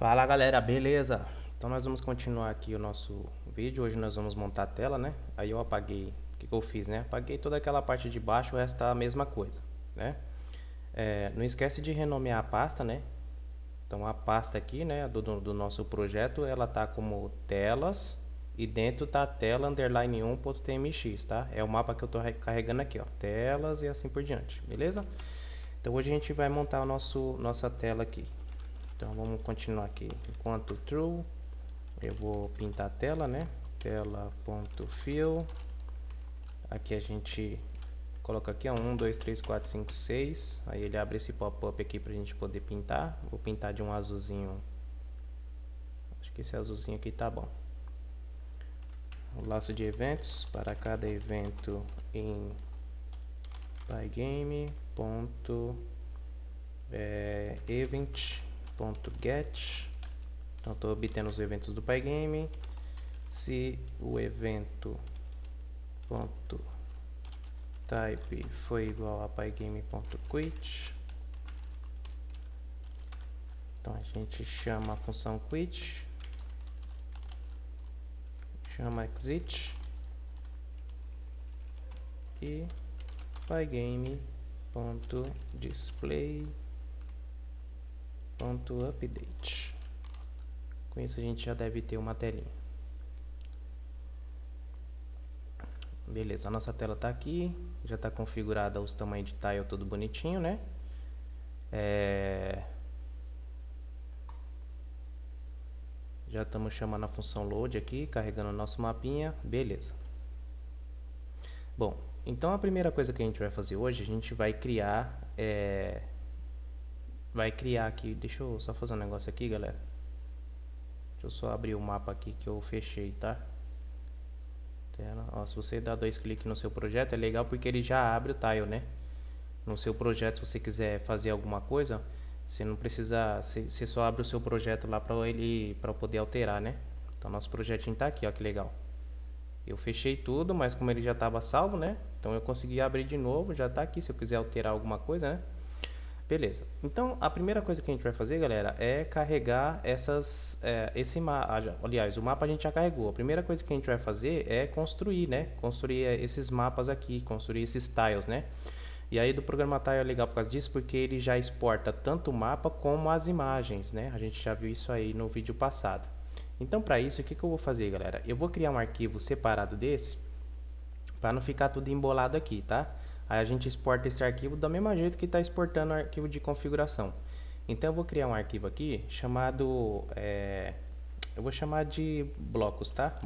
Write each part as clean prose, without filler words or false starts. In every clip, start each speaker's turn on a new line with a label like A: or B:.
A: Fala galera, beleza? Então nós vamos continuar aqui o nosso vídeo. Hoje nós vamos montar a tela, né? Aí eu apaguei, o que eu fiz, né? Apaguei toda aquela parte de baixo, o resto tá a mesma coisa, né? Não esquece de renomear a pasta, né? Então a pasta aqui, né, do nosso projeto, ela tá como telas e dentro tá tela underline 1.tmx, tá? É o mapa que eu tô carregando aqui, ó, telas e assim por diante, beleza? Então hoje a gente vai montar o nossa tela aqui. Então vamos continuar aqui. Enquanto true, eu vou pintar a tela, né? Tela.fill. Aqui a gente coloca aqui 1, 2, 3, 4, 5, 6. Aí ele abre esse pop-up aqui pra gente poder pintar. Vou pintar de um azulzinho. Acho que esse azulzinho aqui tá bom. O laço de eventos para cada evento em pygame.event.get. Então estou obtendo os eventos do Pygame. Se o evento ponto type foi igual a pygame.quit, então a gente chama a função quit, chama exit e pygame.display.update. Com isso a gente já deve ter uma telinha. Beleza, a nossa tela está aqui, já está configurada os tamanhos de tile tudo bonitinho, né? Já estamos chamando a função load aqui, carregando o nosso mapinha, beleza. Bom, então a primeira coisa que a gente vai fazer hoje, a gente vai criar aqui, deixa eu só fazer um negócio aqui, galera. Deixa eu só abrir o mapa aqui que eu fechei, tá? Ó, se você dá 2 cliques no seu projeto, é legal porque ele já abre o tile, né? No seu projeto, se você quiser fazer alguma coisa, você não precisa, você só abre o seu projeto lá para poder alterar, né? Então nosso projetinho tá aqui, ó, que legal. Eu fechei tudo, mas como ele já estava salvo, né? Então eu consegui abrir de novo, já está aqui se eu quiser alterar alguma coisa, né? Beleza. Então a primeira coisa que a gente vai fazer, galera, é carregar esse mapa. Aliás, o mapa a gente já carregou. A primeira coisa que a gente vai fazer é construir, né? Construir esses mapas aqui, construir esses tiles, né? E aí do programa Tile é legal por causa disso, porque ele já exporta tanto o mapa como as imagens, né? A gente já viu isso aí no vídeo passado. Então para isso, o que eu vou fazer, galera? Eu vou criar um arquivo separado desse, para não ficar tudo embolado aqui, tá? Aí a gente exporta esse arquivo do mesmo jeito que está exportando o arquivo de configuração. Então eu vou criar um arquivo aqui chamado, eu vou chamar de blocos, tá?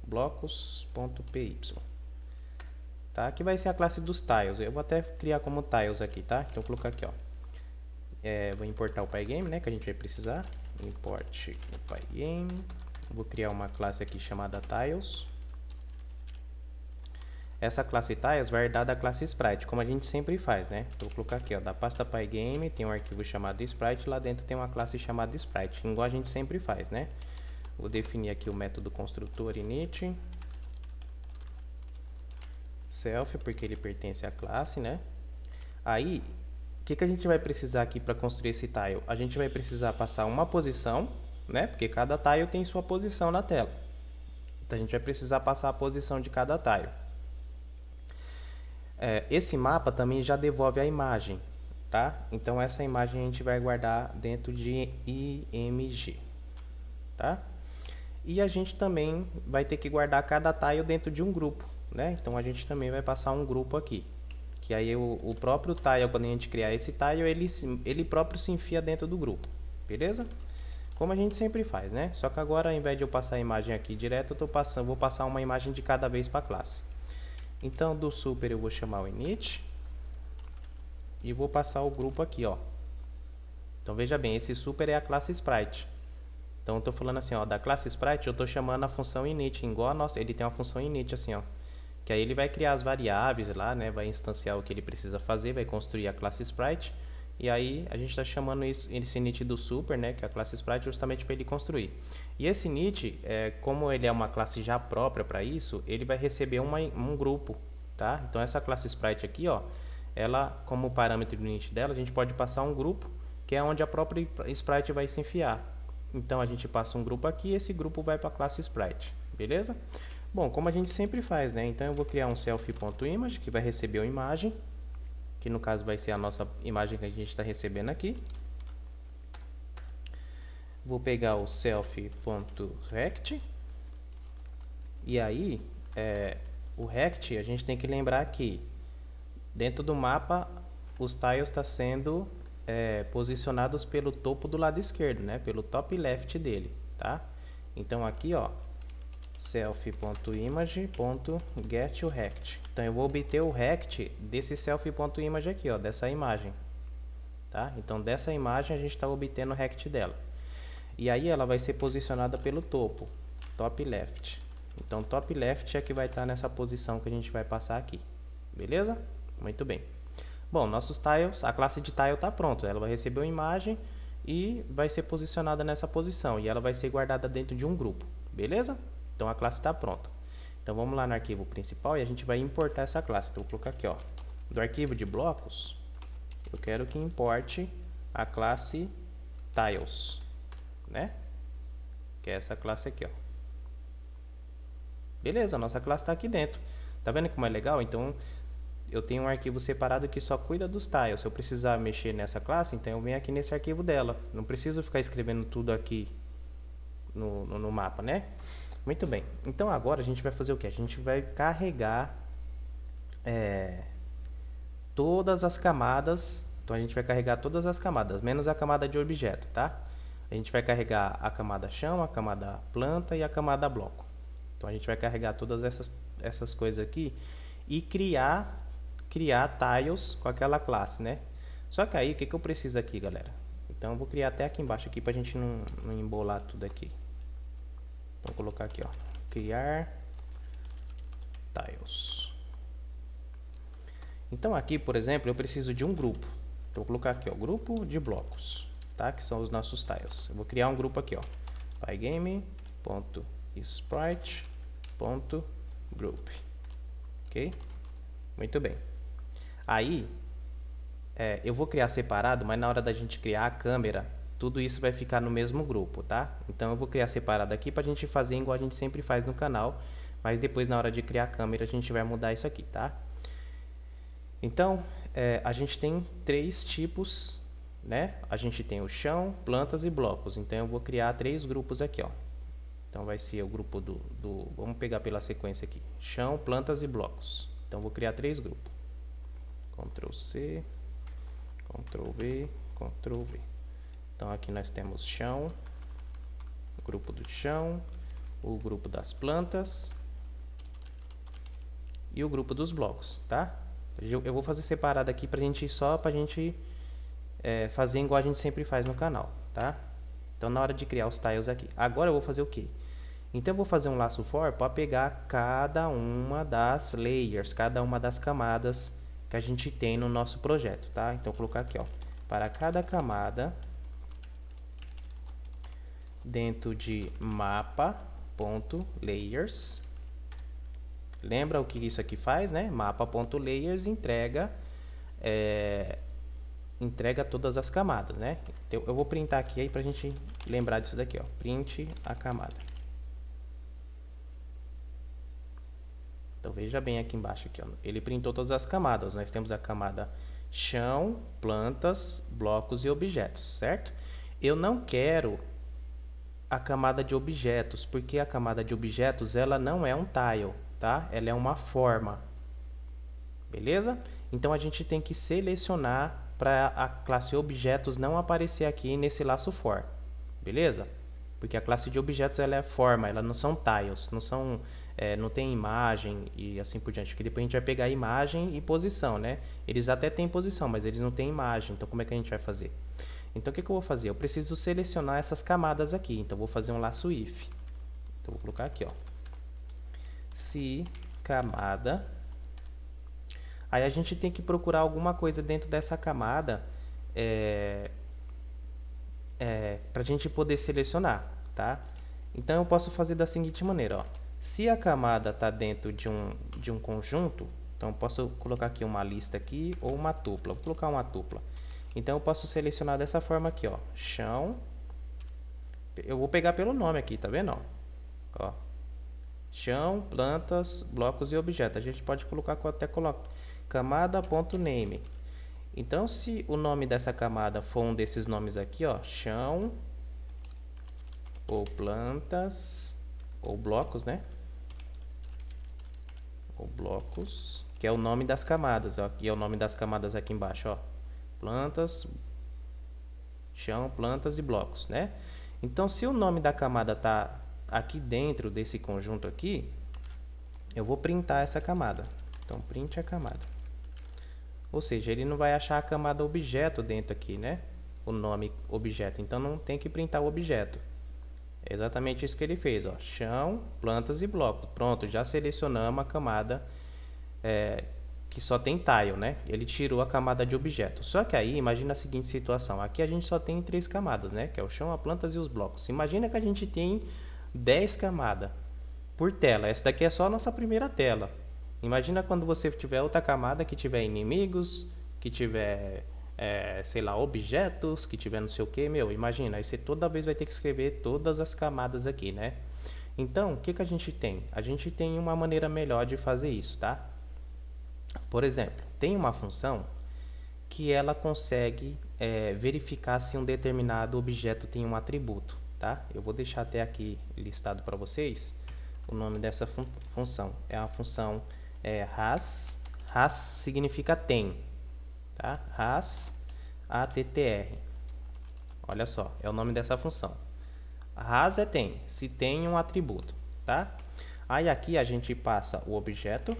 A: blocos.py, tá? Aqui vai ser a classe dos tiles. Eu vou até criar como tiles aqui, tá? Então eu vou colocar aqui, ó. Vou importar o Pygame, né? Que a gente vai precisar. Import o Pygame. Vou criar uma classe aqui chamada tiles. Essa classe tiles vai herdar da classe sprite, como a gente sempre faz, né? Então, vou colocar aqui, ó, da pasta pygame tem um arquivo chamado sprite, lá dentro tem uma classe chamada sprite, igual a gente sempre faz, né? Vou definir aqui o método construtor init self, porque ele pertence à classe, né? Aí, o que a gente vai precisar aqui para construir esse tile? A gente vai precisar passar uma posição, né? Porque cada tile tem sua posição na tela. Então a gente vai precisar passar a posição de cada tile. Esse mapa também já devolve a imagem, tá? Então essa imagem a gente vai guardar dentro de img, tá? E a gente também vai ter que guardar cada tile dentro de um grupo, né? Então a gente também vai passar um grupo aqui, que aí o próprio tile, quando a gente criar esse tile, ele próprio se enfia dentro do grupo, beleza? Como a gente sempre faz, né? Só que agora, ao invés de eu passar a imagem aqui direto, vou passar uma imagem de cada vez para a classe. Então do super eu vou chamar o init e vou passar o grupo aqui, ó. Então veja bem, esse super é a classe sprite. Então eu estou falando assim, ó, da classe sprite eu estou chamando a função init, igual a nossa, ele tem uma função init assim, ó, que aí ele vai criar as variáveis lá, né, vai instanciar o que ele precisa fazer, vai construir a classe sprite, e aí a gente está chamando esse init do super, né, que é a classe sprite, justamente para ele construir. E esse init, como ele é uma classe já própria para isso, ele vai receber um grupo, tá? Então essa classe sprite aqui, ó, ela, como parâmetro do init dela, a gente pode passar um grupo, que é onde a própria sprite vai se enfiar. Então a gente passa um grupo aqui e esse grupo vai para a classe sprite, beleza? Bom, como a gente sempre faz, né? Então eu vou criar um self.image que vai receber uma imagem, que no caso vai ser a nossa imagem que a gente está recebendo aqui. Vou pegar o self.rect e aí o rect a gente tem que lembrar que dentro do mapa os tiles estão sendo posicionados pelo topo do lado esquerdo, né? Pelo top left dele, tá? Então aqui, ó, self.image.getRect. Então eu vou obter o rect desse self.image aqui, ó, dessa imagem, tá? Então dessa imagem a gente está obtendo o rect dela. E aí ela vai ser posicionada pelo topo, top left. Então top left é que vai estar nessa posição que a gente vai passar aqui, beleza? Muito bem. Bom, nossos tiles, a classe de tile está pronta. Ela vai receber uma imagem e vai ser posicionada nessa posição. E ela vai ser guardada dentro de um grupo, beleza? Então a classe está pronta. Então vamos lá no arquivo principal e a gente vai importar essa classe. Então, vou colocar aqui, ó, do arquivo de blocos, eu quero que importe a classe tiles, né? Que é essa classe aqui, ó. Beleza, a nossa classe está aqui dentro. Tá vendo como é legal? Então eu tenho um arquivo separado que só cuida dos tiles. Se eu precisar mexer nessa classe, então eu venho aqui nesse arquivo dela. Não preciso ficar escrevendo tudo aqui no mapa, né? Muito bem. Então agora a gente vai fazer o que? A gente vai carregar todas as camadas. Então a gente vai carregar todas as camadas, menos a camada de objeto, tá? A gente vai carregar a camada chão, a camada planta e a camada bloco. Então a gente vai carregar todas essas coisas aqui e criar tiles com aquela classe, né? Só que aí o que eu preciso aqui, galera? Então eu vou criar até aqui embaixo aqui pra gente não embolar tudo aqui. Vou colocar aqui, ó, criar tiles. Então aqui, por exemplo, eu preciso de um grupo. Então vou colocar aqui, ó, grupo de blocos, tá? Que são os nossos tiles. Eu vou criar um grupo aqui, ó, pygame.sprite.group, ok? Muito bem. Aí eu vou criar separado, mas na hora da gente criar a câmera, tudo isso vai ficar no mesmo grupo, tá? Então eu vou criar separado aqui para a gente fazer igual a gente sempre faz no canal, mas depois na hora de criar a câmera a gente vai mudar isso aqui, tá? Então a gente tem três tipos, né? A gente tem o chão, plantas e blocos. Então eu vou criar três grupos aqui, ó. Então vai ser o grupo vamos pegar pela sequência aqui, chão, plantas e blocos. Então vou criar três grupos. Ctrl C, Ctrl V, Ctrl V. Então aqui nós temos chão, o grupo do chão, o grupo das plantas e o grupo dos blocos, tá? Eu vou fazer separado aqui pra gente fazer igual a gente sempre faz no canal, tá? Então na hora de criar os tiles aqui. Agora eu vou fazer o quê? Então eu vou fazer um laço for para pegar cada uma das layers, cada uma das camadas que a gente tem no nosso projeto, tá? Então vou colocar aqui, ó, para cada camada dentro de mapa.layers. Lembra o que isso aqui faz, né? Mapa.layers entrega todas as camadas, né? Então, eu vou printar aqui aí pra gente lembrar disso daqui, ó. Print a camada. Então veja bem aqui embaixo aqui, ó. Ele printou todas as camadas. Nós temos a camada chão, plantas, blocos e objetos, certo? Eu não quero a camada de objetos, porque a camada de objetos ela não é um tile, tá? Ela é uma forma. Beleza? Então a gente tem que selecionar para a classe objetos não aparecer aqui nesse laço for. Beleza? Porque a classe de objetos ela é forma, ela não são tiles, não tem imagem e assim por diante. Porque depois a gente vai pegar imagem e posição, né? Eles até têm posição, mas eles não têm imagem. Então como é que a gente vai fazer? Então o que eu vou fazer? Eu preciso selecionar essas camadas aqui. Então vou fazer um laço if. Então vou colocar aqui, ó, se camada. Aí a gente tem que procurar alguma coisa dentro dessa camada para a gente poder selecionar, tá? Então eu posso fazer da seguinte maneira, ó. Se a camada está dentro de um conjunto, então eu posso colocar aqui uma lista aqui ou uma tupla. Vou colocar uma tupla. Então eu posso selecionar dessa forma aqui, ó, chão. Eu vou pegar pelo nome aqui, tá vendo? Ó, chão, plantas, blocos e objetos. A gente pode colocar, até coloca camada.name. Então, se o nome dessa camada for um desses nomes aqui, ó, chão, ou plantas, ou blocos, né? Ou blocos, que é o nome das camadas, ó, e é o nome das camadas aqui embaixo, ó. Plantas, chão, plantas e blocos, né? Então, se o nome da camada tá aqui dentro desse conjunto aqui, eu vou printar essa camada. Então, print a camada. Ou seja, ele não vai achar a camada objeto dentro aqui, né? O nome objeto. Então, não tem que printar o objeto. É exatamente isso que ele fez, ó. Chão, plantas e blocos. Pronto, já selecionamos a camada que só tem tile, né? Ele tirou a camada de objeto. Só que aí, imagina a seguinte situação. Aqui a gente só tem 3 camadas, né? Que é o chão, as plantas e os blocos. Imagina que a gente tem 10 camadas por tela. Essa daqui é só a nossa primeira tela. Imagina quando você tiver outra camada que tiver inimigos, que tiver, sei lá, objetos, que tiver não sei o que, meu, imagina, aí você toda vez vai ter que escrever todas as camadas aqui, né? Então, o que a gente tem? A gente tem uma maneira melhor de fazer isso, tá? Por exemplo, tem uma função que ela consegue verificar se um determinado objeto tem um atributo, tá? Eu vou deixar até aqui listado para vocês o nome dessa função. É a função has. Has significa tem, tá? Has, ATTR. Olha só, é o nome dessa função. Has é tem, se tem um atributo, tá? Aí aqui a gente passa o objeto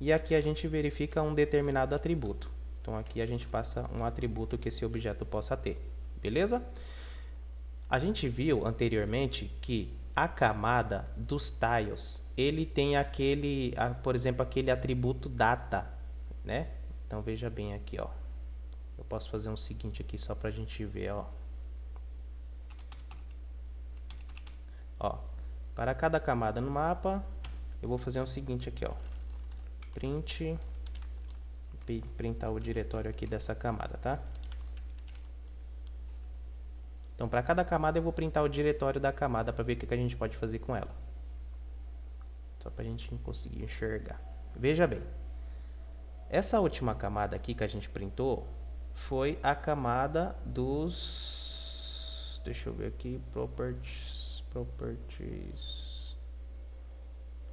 A: e aqui a gente verifica um determinado atributo. Então aqui a gente passa um atributo que esse objeto possa ter, beleza? A gente viu anteriormente que a camada dos tiles, ele tem aquele, por exemplo, aquele atributo data, né? Então veja bem aqui, ó. Eu posso fazer um seguinte aqui só pra gente ver, ó. Ó, para cada camada no mapa, eu vou fazer o seguinte aqui, ó. Printar o diretório aqui dessa camada, tá? Então, para cada camada eu vou printar o diretório da camada para ver o que a gente pode fazer com ela. Só para a gente conseguir enxergar. Veja bem, essa última camada aqui que a gente printou foi a camada dos... Deixa eu ver aqui, properties.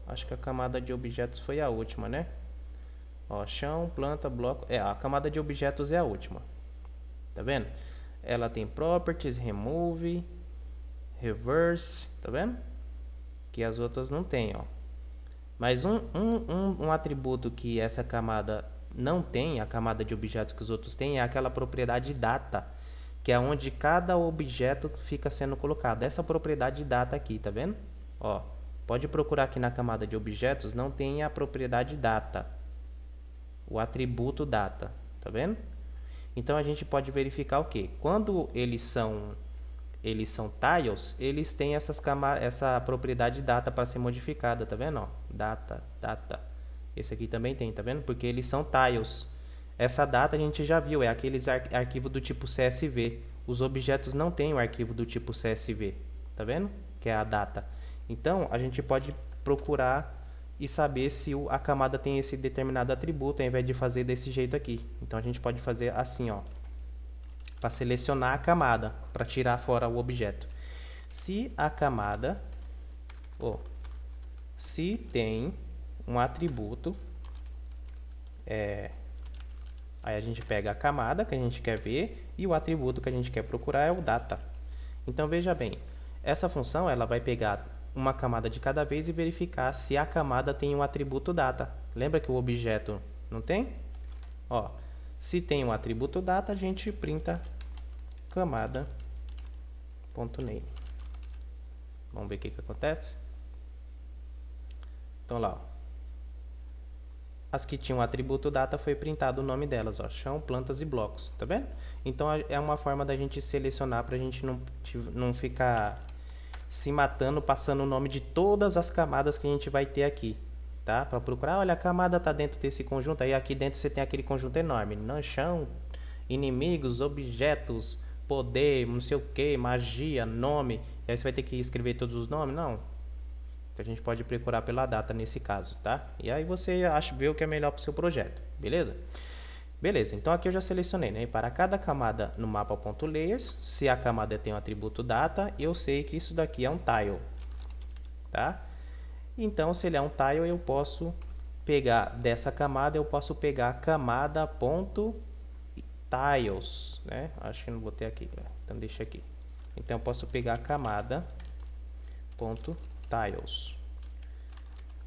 A: Acho que a camada de objetos foi a última, né? Ó, chão, planta, bloco... a camada de objetos é a última. Tá vendo? Ela tem properties, remove, reverse, tá vendo? Que as outras não tem, ó. Mas um atributo que essa camada não tem, a camada de objetos que os outros têm, é aquela propriedade data, que é onde cada objeto fica sendo colocado. Essa propriedade data aqui, tá vendo? Ó, pode procurar aqui na camada de objetos, não tem a propriedade data, o atributo data, tá vendo? Então a gente pode verificar o que? Quando eles são tiles, eles têm essa propriedade data para ser modificada, tá vendo? Ó, data. Esse aqui também tem, tá vendo? Porque eles são tiles. Essa data a gente já viu, é aqueles arquivo do tipo CSV. Os objetos não têm o arquivo do tipo CSV, tá vendo? Que é a data. Então a gente pode procurar e saber se a camada tem esse determinado atributo, ao invés de fazer desse jeito aqui. Então a gente pode fazer assim, ó, para selecionar a camada, para tirar fora o objeto. Se a camada, se tem um atributo, aí a gente pega a camada que a gente quer ver e o atributo que a gente quer procurar é o data. Então veja bem, essa função ela vai pegar uma camada de cada vez e verificar se a camada tem um atributo data. Lembra que o objeto não tem? Ó, se tem um atributo data, a gente printa camada.name. Vamos ver o que acontece? Então lá, ó. As que tinham atributo data foi printado o nome delas, ó, chão, plantas e blocos, tá vendo? Então é uma forma da gente selecionar para a gente não ficar se matando, passando o nome de todas as camadas que a gente vai ter aqui, tá? Para procurar, olha, a camada tá dentro desse conjunto, aí aqui dentro você tem aquele conjunto enorme, chão, inimigos, objetos, poder, não sei o que, magia, nome. E aí você vai ter que escrever todos os nomes? Não. Então a gente pode procurar pela data nesse caso, tá? E aí você vê o que é melhor para o seu projeto, beleza? Beleza, então aqui eu já selecionei, né? Para cada camada no mapa.layers, se a camada tem o atributo data, eu sei que isso daqui é um tile, tá? Então, se ele é um tile, eu posso pegar dessa camada, eu posso pegar camada.tiles, né? Acho que não botei aqui, então deixa aqui. Então, eu posso pegar camada.tiles.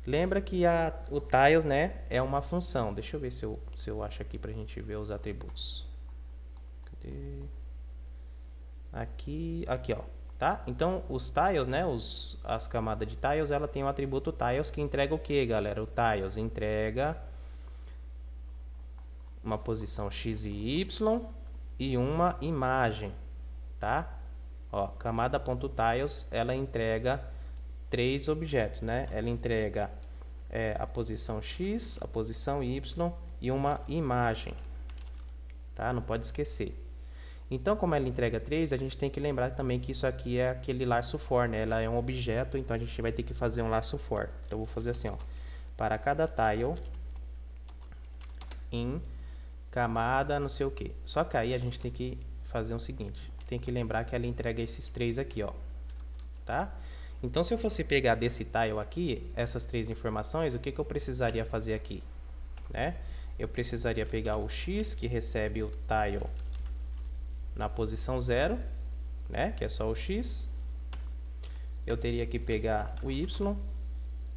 A: Lembra que o tiles, né, é uma função. Deixa eu ver se eu acho aqui para a gente ver os atributos. Cadê? Aqui, ó. Tá? Então, os tiles, né, as camadas de tiles, ela tem o atributo tiles que entrega o que, galera? O tiles entrega uma posição x e y e uma imagem, tá? Ó, camada.tiles, ela entrega 3 objetos, né? Ela entrega a posição x, a posição y e uma imagem, tá? Não pode esquecer. Então, como ela entrega 3, a gente tem que lembrar também que isso aqui é aquele laço for, né? Ela é um objeto, então a gente vai ter que fazer um laço for. Então, eu vou fazer assim, ó. Para cada tile em camada não sei o que. Só que aí a gente tem que fazer o seguinte. Tem que lembrar que ela entrega esses 3 aqui, ó. Tá? Então, se eu fosse pegar desse tile aqui, essas 3 informações, o que eu precisaria fazer aqui? Né? Eu precisaria pegar o x, que recebe o tile na posição 0, né? Que é só o x. Eu teria que pegar o y,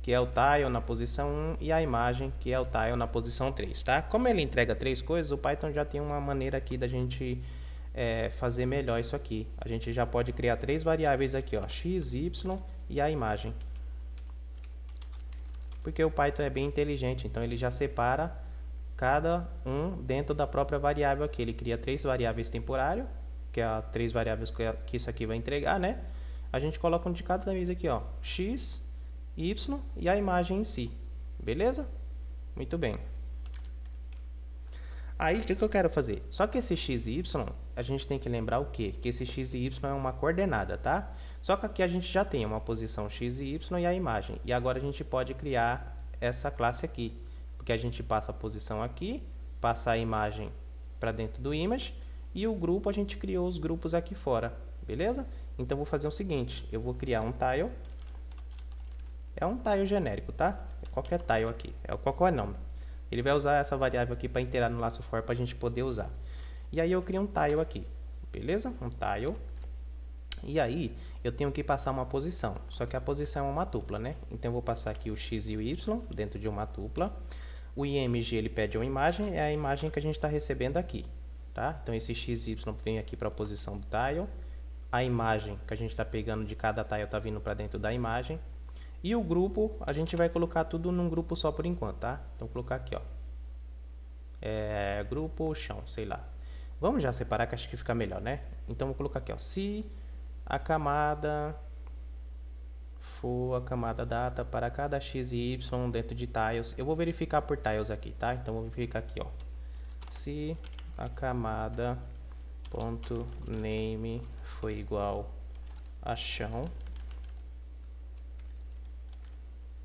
A: que é o tile na posição 1, e a imagem, que é o tile na posição 3. Tá? Como ele entrega 3 coisas, o Python já tem uma maneira aqui da gente fazer melhor isso aqui. A gente já pode criar 3 variáveis aqui, ó, x, y e a imagem. Porque o Python é bem inteligente, então ele já separa cada um dentro da própria variável aqui. Ele cria 3 variáveis temporárias, que é as 3 variáveis que isso aqui vai entregar, né? A gente coloca um de cada vez aqui, ó, x, y e a imagem em si. Beleza? Muito bem. Aí, o que eu quero fazer? Só que esse x e y, a gente tem que lembrar o quê? Que esse x e y é uma coordenada, tá? Só que aqui a gente já tem uma posição x e y e a imagem. E agora a gente pode criar essa classe aqui. Porque a gente passa a posição aqui, passa a imagem para dentro do image, e o grupo a gente criou os grupos aqui fora. Beleza? Então, vou fazer o seguinte. Eu vou criar um tile. É um tile genérico, tá? É qualquer tile aqui. É qualquer nome. Ele vai usar essa variável aqui para inteirar no laço for para a gente poder usar. E aí eu crio um tile aqui, beleza? Um tile. E aí eu tenho que passar uma posição, só que a posição é uma tupla, né? Então eu vou passar aqui o x e o y dentro de uma tupla. O img ele pede uma imagem, é a imagem que a gente está recebendo aqui, tá? Então esse x e y vem aqui para a posição do tile. A imagem que a gente está pegando de cada tile está vindo para dentro da imagem. E o grupo, a gente vai colocar tudo num grupo só por enquanto, tá? Então, vou colocar aqui, ó. Grupo chão, sei lá. Vamos já separar que acho que fica melhor, né? Então, vou colocar aqui, ó. Se a camada for a camada data para cada x e y dentro de tiles. Eu vou verificar por tiles aqui, tá? Então, vou verificar aqui, ó. Se a camada ponto name foi igual a chão,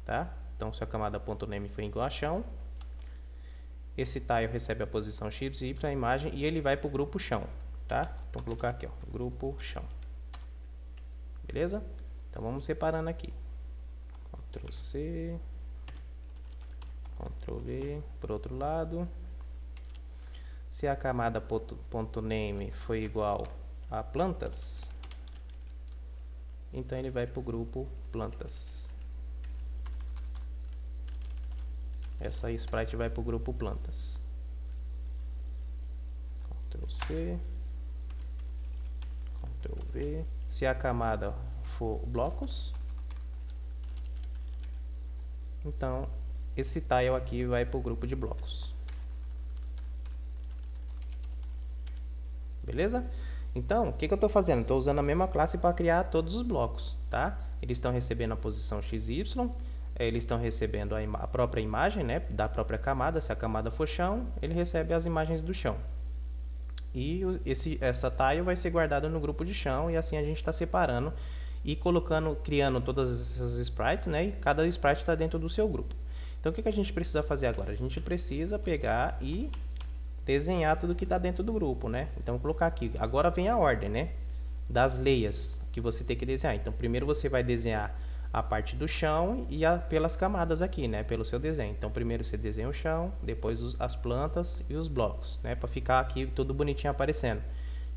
A: tá? Então, se a camada .name for igual a chão, esse tile recebe a posição x e y, a imagem, e ele vai para o grupo chão, tá? Então, vou colocar aqui, ó, grupo chão. Beleza? Então, vamos separando aqui. Ctrl C, Ctrl V, por outro lado. Se a camada .name foi igual a plantas, então ele vai para o grupo plantas. Essa sprite vai para o grupo plantas. Ctrl C, Ctrl V. Se a camada for blocos, então esse tile aqui vai para o grupo de blocos. Beleza? Então, o que eu estou fazendo? Estou usando a mesma classe para criar todos os blocos, tá? Eles estão recebendo a posição x e y. Eles estão recebendo a própria imagem, né, da própria camada. Se a camada for chão, ele recebe as imagens do chão. e essa tile vai ser guardada no grupo de chão, e assim a gente está separando e criando todas essas sprites, né? E cada sprite está dentro do seu grupo. Então o que a gente precisa fazer agora? A gente precisa pegar e desenhar tudo que está dentro do grupo, né? Então vou colocar aqui, agora vem a ordem, né? Das layers que você tem que desenhar. Então primeiro você vai desenhar a parte do chão e pelas camadas aqui, né? Pelo seu desenho. Então primeiro você desenha o chão, depois as plantas e os blocos, né? Para ficar aqui tudo bonitinho aparecendo.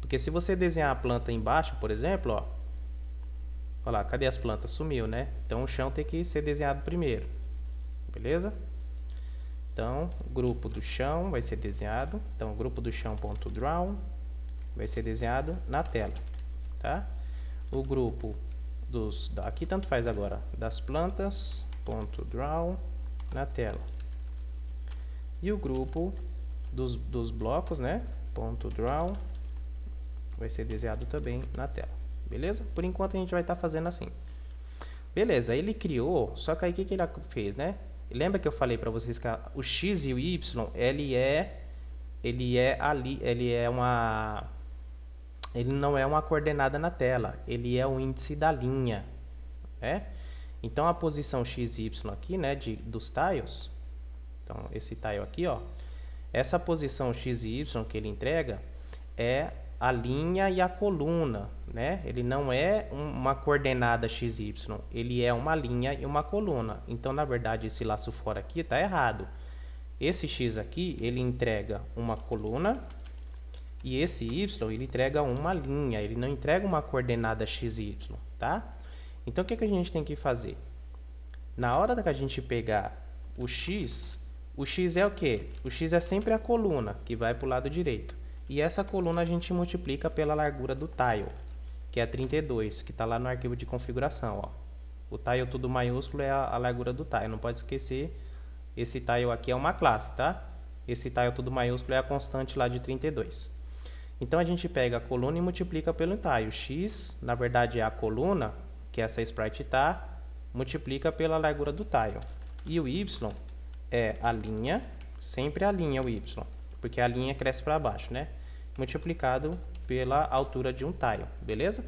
A: Porque se você desenhar a planta embaixo, por exemplo, ó, olha lá, cadê as plantas? Sumiu, né? Então o chão tem que ser desenhado primeiro, beleza? Então, o grupo do chão vai ser desenhado. Então, o grupo do chão.draw vai ser desenhado na tela, tá? O grupo aqui tanto faz agora, das plantas.draw na tela. E o grupo dos blocos, né? .draw vai ser desenhado também na tela, beleza? Por enquanto a gente vai estar fazendo assim. Beleza, ele criou, só que aí o que ele fez, né? Lembra que eu falei para vocês que o x e o y, ele não é uma coordenada na tela, ele é o índice da linha, né? Então a posição x e y aqui, né, dos tiles, então esse tile aqui, ó, essa posição x e y que ele entrega é a linha e a coluna, né? Ele não é uma coordenada x e y, ele é uma linha e uma coluna. Então, na verdade, esse laço fora aqui está errado. Esse x aqui, ele entrega uma coluna, e esse y, ele entrega uma linha, ele não entrega uma coordenada x e y, tá? Então, o que a gente tem que fazer? Na hora que a gente pegar o x é o quê? O x é sempre a coluna, que vai para o lado direito. E essa coluna a gente multiplica pela largura do tile, que é 32, que está lá no arquivo de configuração, ó. O tile tudo maiúsculo é a largura do tile, não pode esquecer, esse tile aqui é uma classe, tá? Esse tile tudo maiúsculo é a constante lá de 32. Então a gente pega a coluna e multiplica pelo tile. X, na verdade, é a coluna, que essa sprite está, multiplica pela largura do tile. E o y é a linha, sempre a linha o y, porque a linha cresce para baixo, né? Multiplicado pela altura de um tile, beleza?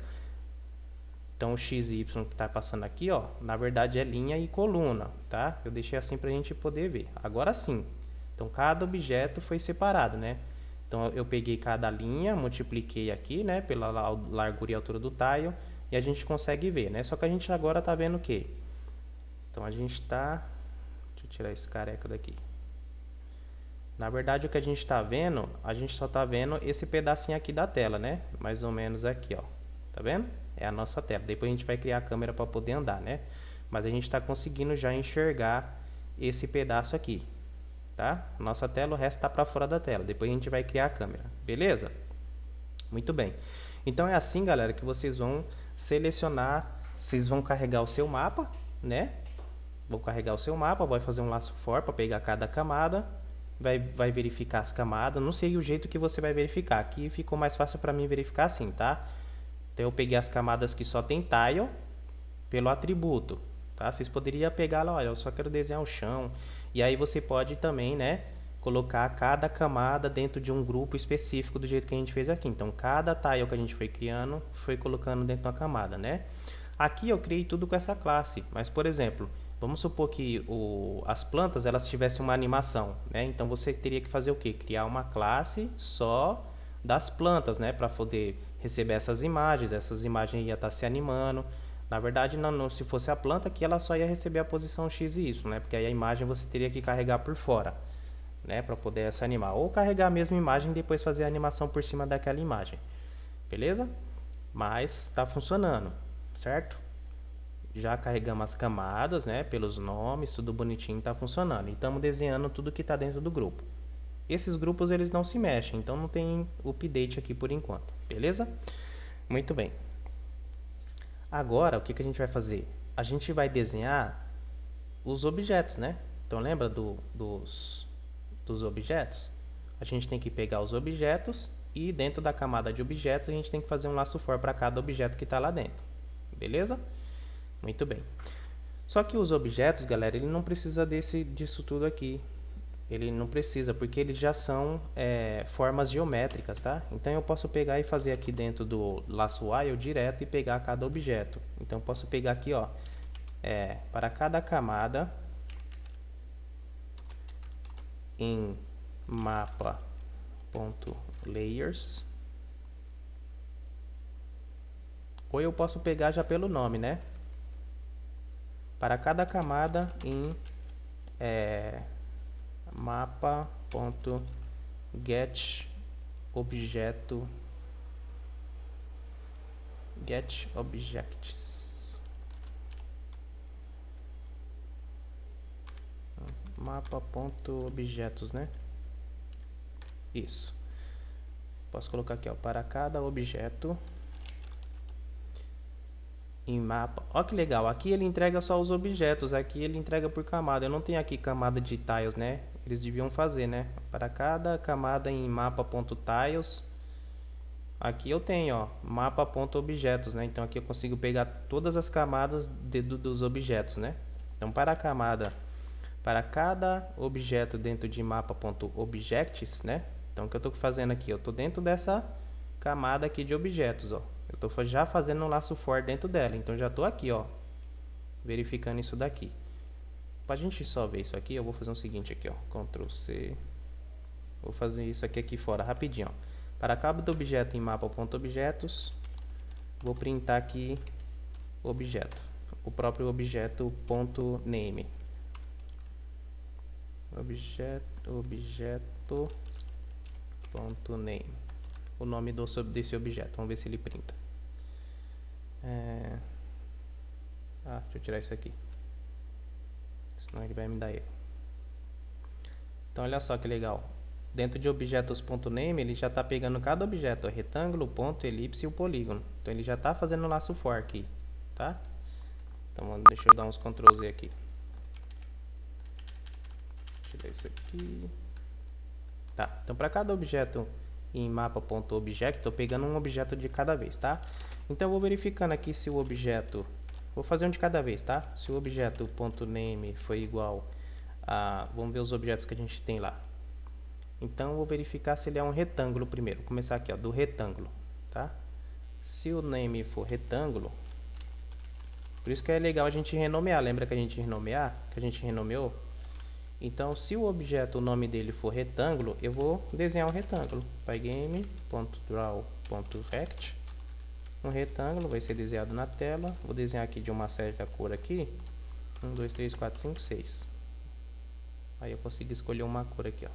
A: Então o x e y que está passando aqui, ó, na verdade é linha e coluna, tá? Eu deixei assim para a gente poder ver. Agora sim, então cada objeto foi separado, né? Então eu peguei cada linha, multipliquei aqui, né, pela largura e altura do tile, e a gente consegue ver, né? Só que a gente agora está vendo o quê? Então a gente está... Deixa eu tirar esse careca daqui. Na verdade, o que a gente está vendo, a gente só está vendo esse pedacinho aqui da tela, né? Mais ou menos aqui, ó. Tá vendo? É a nossa tela. Depois a gente vai criar a câmera para poder andar, né? Mas a gente está conseguindo já enxergar esse pedaço aqui, tá? Nossa tela, o resto está para fora da tela. Depois a gente vai criar a câmera, beleza? Muito bem. Então é assim, galera, que vocês vão selecionar, vocês vão carregar o seu mapa, né? Vou carregar o seu mapa, vai fazer um laço for para pegar cada camada. Vai verificar as camadas, não sei o jeito que você vai verificar, aqui ficou mais fácil para mim verificar assim, tá? Então eu peguei as camadas que só tem tile pelo atributo, tá? Vocês poderiam pegar lá, olha, eu só quero desenhar o chão, e aí você pode também, né, colocar cada camada dentro de um grupo específico do jeito que a gente fez aqui. Então cada tile que a gente foi criando, foi colocando dentro de uma camada, né? Aqui eu criei tudo com essa classe, mas por exemplo, vamos supor que as plantas elas tivessem uma animação, né? Então você teria que fazer o quê? Criar uma classe só das plantas, né? Para poder receber essas imagens ia estar se animando. Na verdade, não, se fosse a planta aqui, ela só ia receber a posição X e Y, né? Porque aí a imagem você teria que carregar por fora, né? Para poder se animar. Ou carregar a mesma imagem e depois fazer a animação por cima daquela imagem. Beleza? Mas está funcionando, certo? Já carregamos as camadas, né, pelos nomes, tudo bonitinho, está funcionando. E estamos desenhando tudo que está dentro do grupo. Esses grupos eles não se mexem, então não tem update aqui por enquanto, beleza? Muito bem. Agora, o que a gente vai fazer? A gente vai desenhar os objetos, né? Então lembra dos objetos? A gente tem que pegar os objetos e dentro da camada de objetos a gente tem que fazer um laço for para cada objeto que está lá dentro, beleza? Muito bem. Só que os objetos, galera, ele não precisa disso tudo aqui. Ele não precisa, porque eles já são formas geométricas, tá? Então eu posso pegar e fazer aqui dentro do laço while direto e pegar cada objeto. Então eu posso pegar aqui, ó, para cada camada em mapa.layers. Ou eu posso pegar já pelo nome, né? Para cada camada em mapa.getObjeto getObjects mapa.objetos, né? Isso. Posso colocar aqui, ó, para cada objeto em mapa. Ó que legal, aqui ele entrega só os objetos, aqui ele entrega por camada. Eu não tenho aqui camada de tiles, né? Eles deviam fazer, né? Para cada camada em mapa.tiles, aqui eu tenho, ó, mapa.objetos, né? Então aqui eu consigo pegar todas as camadas dos objetos, né? Então para cada objeto dentro de mapa.objects, né? Então o que eu estou fazendo aqui? Eu estou dentro dessa camada aqui de objetos, ó. Eu estou já fazendo um laço for dentro dela, então já estou aqui, ó, verificando isso daqui. Para a gente só ver isso aqui, eu vou fazer o seguinte aqui, ó, Ctrl C. Vou fazer isso aqui fora rapidinho, ó. Para cada objeto em mapa.objetos, vou printar aqui objeto, o próprio objeto.name. objeto.name, o nome desse objeto. Vamos ver se ele printa. Deixa eu tirar isso aqui, senão ele vai me dar erro. Então olha só que legal, dentro de objetos.name ele já está pegando cada objeto, retângulo, ponto, elipse e o polígono. Então ele já está fazendo o laço for aqui, tá? Então deixa eu dar uns Ctrl Z aqui. Tirar isso aqui. Tá, então para cada objeto em mapa.object, estou pegando um objeto de cada vez, tá? Então eu vou verificando aqui se o objeto, vou fazer um de cada vez, tá? Se o objeto.name foi igual a, vamos ver os objetos que a gente tem lá. Então eu vou verificar se ele é um retângulo primeiro. Vou começar aqui, ó, do retângulo, tá? Se o name for retângulo, por isso que é legal a gente renomear. Lembra que a gente renomeou? Então, se o objeto, o nome dele for retângulo, eu vou desenhar um retângulo. Pygame.draw.rect. Um retângulo vai ser desenhado na tela. Vou desenhar aqui de uma certa cor aqui. 1, 2, 3, 4, 5, 6. Aí eu consigo escolher uma cor aqui, ó.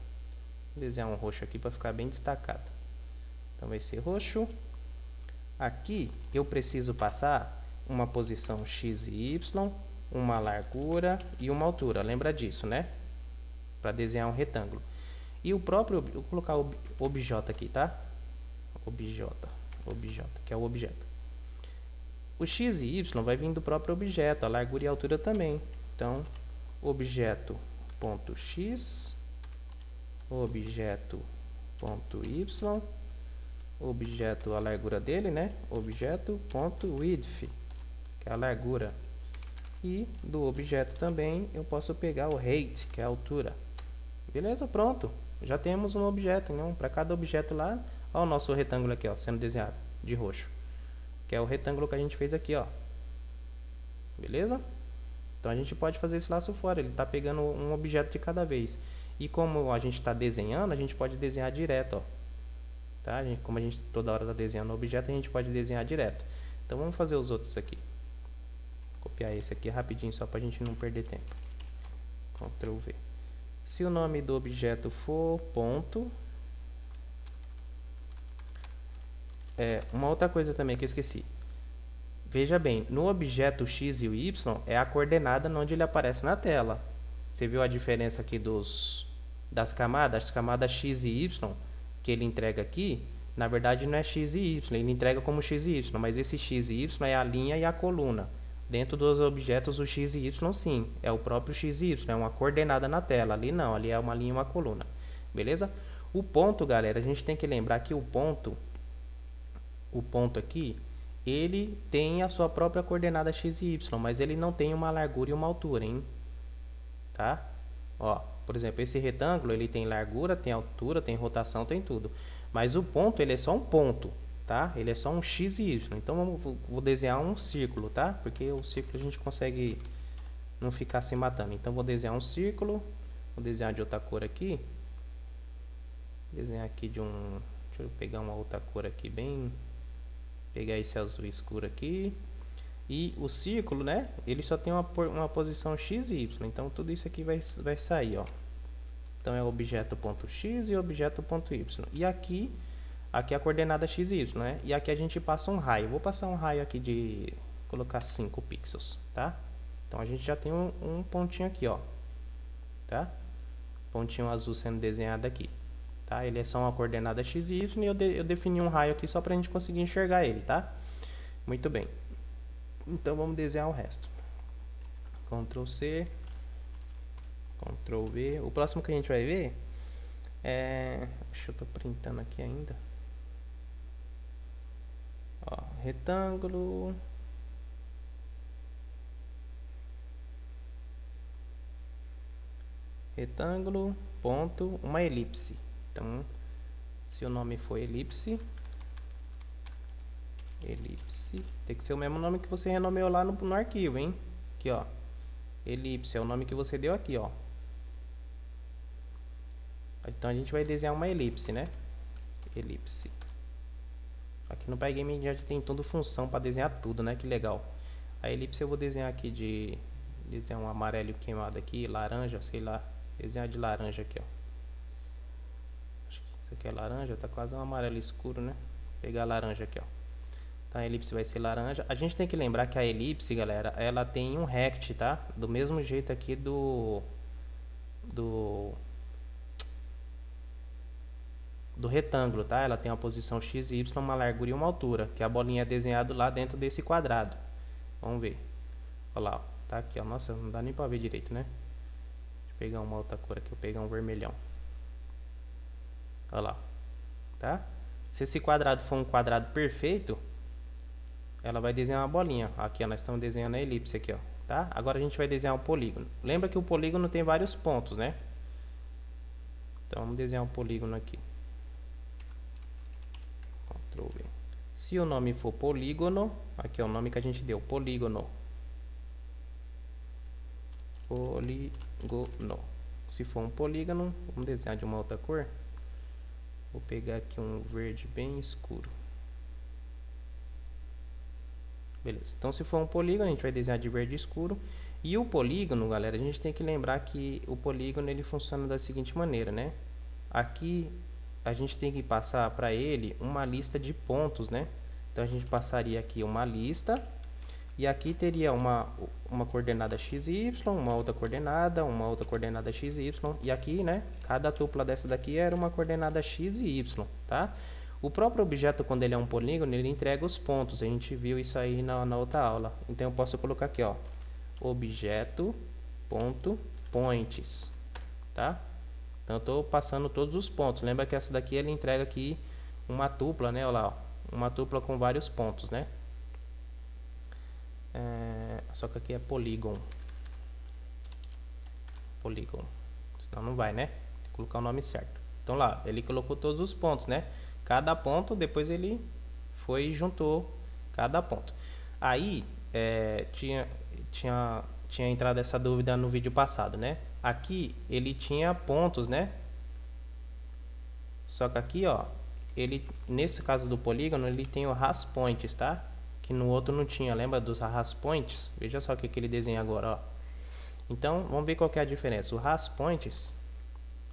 A: Vou desenhar um roxo aqui para ficar bem destacado. Então vai ser roxo. Aqui eu preciso passar uma posição X e Y, uma largura e uma altura. Lembra disso, né? Para desenhar um retângulo. E o próprio, vou colocar o objeto aqui, tá? Objeto, que é o objeto. O X e Y vai vir do próprio objeto, a largura e a altura também. Então, objeto.x, objeto.y, objeto, a largura dele, né? Objeto.width, que é a largura. E do objeto também eu posso pegar o height, que é a altura. Beleza, pronto. Já temos um objeto, então, para cada objeto lá, ó, o nosso retângulo aqui, ó, sendo desenhado de roxo, que é o retângulo que a gente fez aqui, ó. Beleza? Então a gente pode fazer esse laço fora, ele está pegando um objeto de cada vez. E como a gente está desenhando, a gente pode desenhar direto, ó. Tá? Como a gente toda hora está desenhando um objeto, a gente pode desenhar direto. Então vamos fazer os outros aqui. Copiar esse aqui rapidinho, só para a gente não perder tempo. Ctrl V. Se o nome do objeto for ponto... uma outra coisa também que eu esqueci. Veja bem, no objeto X e o Y é a coordenada onde ele aparece na tela. Você viu a diferença aqui das camadas? As camadas X e Y que ele entrega aqui, na verdade não é X e Y, ele entrega como X e Y, mas esse X e Y é a linha e a coluna. Dentro dos objetos, o X e Y sim, é o próprio X e Y, é uma coordenada na tela. Ali não, ali é uma linha e uma coluna. Beleza? O ponto, galera, a gente tem que lembrar que o ponto aqui, ele tem a sua própria coordenada X e Y, mas ele não tem uma largura e uma altura, hein? Tá? Ó, por exemplo, esse retângulo ele tem largura, tem altura, tem rotação, tem tudo. Mas o ponto ele é só um ponto, tá? Ele é só um x e y. Então vou desenhar um círculo, tá? Porque o círculo a gente consegue não ficar se matando. Então vou desenhar um círculo, vou desenhar de outra cor aqui. Desenhar aqui de um, deixa eu pegar uma outra cor aqui bem, pegar esse azul escuro aqui. E o círculo, né, ele só tem uma posição x e y, então tudo isso aqui vai sair, ó. Então é objeto.x e objeto.y. E aqui é a coordenada x e y, né? E aqui a gente passa um raio. Vou passar um raio aqui de colocar 5 pixels, tá? Então a gente já tem um pontinho aqui, ó. Tá? Pontinho azul sendo desenhado aqui. Tá? Ele é só uma coordenada x e y e eu defini um raio aqui só pra gente conseguir enxergar ele, tá? Muito bem. Então vamos desenhar o resto. Ctrl C, Ctrl V. O próximo que a gente vai ver é... Deixa eu tô printando aqui ainda. Ó, retângulo. Retângulo, ponto, uma elipse. Então, se o nome for elipse, tem que ser o mesmo nome que você renomeou lá no arquivo, hein? Aqui, ó. Elipse é o nome que você deu aqui, ó. Então a gente vai desenhar uma elipse, né? Elipse. Aqui no Pygame já tem toda função para desenhar tudo, né? Que legal. A elipse eu vou desenhar aqui de... Desenhar um amarelo queimado aqui, laranja, sei lá. Desenhar de laranja aqui, ó. Acho que isso aqui é laranja, tá quase um amarelo escuro, né? Vou pegar a laranja aqui, ó. Então a elipse vai ser laranja. A gente tem que lembrar que a elipse, galera, ela tem um rect, tá? Do mesmo jeito aqui do retângulo, tá? Ela tem uma posição x e y, uma largura e uma altura, que a bolinha é desenhada lá dentro desse quadrado. Vamos ver. Olha lá, ó. Tá aqui, ó. Nossa, não dá nem pra ver direito, né? Deixa eu pegar uma outra cor aqui, vou pegar um vermelhão. Olha lá, tá? Se esse quadrado for um quadrado perfeito, ela vai desenhar uma bolinha. Aqui, ó, nós estamos desenhando a elipse aqui, ó, tá? Agora a gente vai desenhar um polígono. Lembra que o polígono tem vários pontos, né? Então vamos desenhar um polígono aqui. Ctrl V. Se o nome for polígono, aqui é o nome que a gente deu, polígono. Polígono. Se for um polígono, vamos desenhar de uma outra cor. Vou pegar aqui um verde bem escuro. Beleza. Então se for um polígono, a gente vai desenhar de verde escuro. E o polígono, galera, a gente tem que lembrar que o polígono ele funciona da seguinte maneira, né? Aqui a gente tem que passar para ele uma lista de pontos, né? Então a gente passaria aqui uma lista e aqui teria uma coordenada x e y, uma outra coordenada x e y, e aqui, né, cada tupla dessa daqui era uma coordenada x e y, tá? O próprio objeto, quando ele é um polígono, ele entrega os pontos, a gente viu isso aí na outra aula. Então eu posso colocar aqui, ó, objeto.points, tá? Então eu estou passando todos os pontos. Lembra que essa daqui ele entrega aqui uma tupla, né? Olha lá, ó, uma tupla com vários pontos, né? Só que aqui é polygon. Polygon. Senão não vai, né? Tem que colocar o nome certo. Então lá, ele colocou todos os pontos, né? Cada ponto, depois ele foi e juntou cada ponto. Aí, tinha entrado essa dúvida no vídeo passado, né? Aqui ele tinha pontos, né? Só que aqui, ó, ele, nesse caso do polígono, ele tem o has points, tá? Que no outro não tinha, lembra dos has points? Veja só o que ele desenha agora, ó. Então, vamos ver qual que é a diferença. O has points,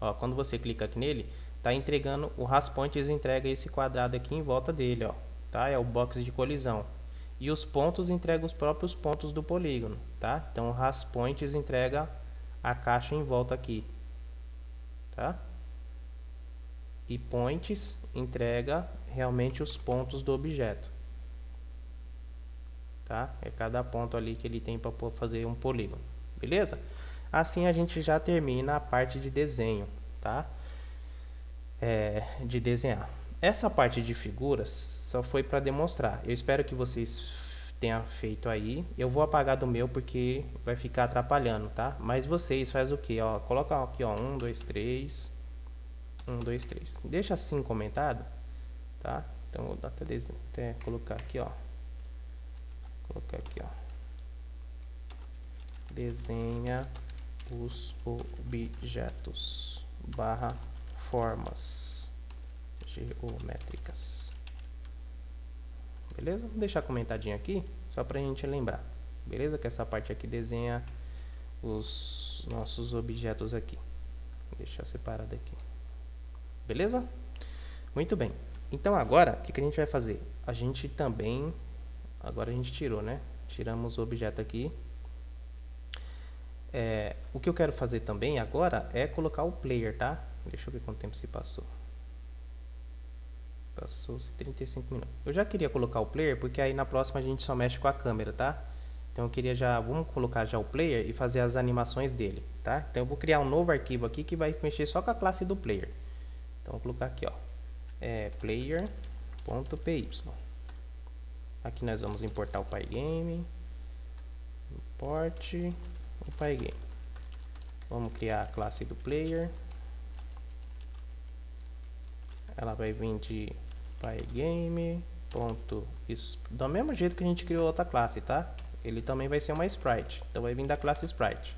A: ó, quando você clica aqui nele, tá entregando, o has points entrega esse quadrado aqui em volta dele, ó, tá? É o box de colisão. E os pontos entregam os próprios pontos do polígono, tá? Então, o has points entrega a caixa em volta aqui, tá? E points entrega realmente os pontos do objeto, tá? É cada ponto ali que ele tem para fazer um polígono, beleza? Assim a gente já termina a parte de desenho, tá? De desenhar. Essa parte de figuras só foi para demonstrar. Eu espero que vocês tenha feito aí. Eu vou apagar do meu porque vai ficar atrapalhando, tá? Mas vocês faz o que? Ó, coloca aqui, ó, 1, 2, 3, 1, 2, 3. Deixa assim comentado, tá? Então vou até colocar aqui, ó. Colocar aqui, ó. Desenha os objetos barra formas geométricas. Beleza? Vou deixar comentadinho aqui, só pra gente lembrar. Beleza? Que essa parte aqui desenha os nossos objetos aqui. Vou deixar separado aqui. Beleza? Muito bem. Então agora, o que a gente vai fazer? A gente também... Agora a gente tirou, né? Tiramos o objeto aqui. O que eu quero fazer também agora é colocar o player, tá? Deixa eu ver quanto tempo se passou. Passou-se 35 minutos. Eu já queria colocar o player, porque aí na próxima a gente só mexe com a câmera, tá? Então eu queria já... Vamos colocar já o player e fazer as animações dele, tá? Então eu vou criar um novo arquivo aqui que vai mexer só com a classe do player. Então vou colocar aqui, ó. Player.py. Aqui nós vamos importar o Pygame. Import o Pygame. Vamos criar a classe do player. Ela vai vir de Pygame. Do mesmo jeito que a gente criou outra classe, tá? Ele também vai ser uma sprite. Então vai vir da classe sprite.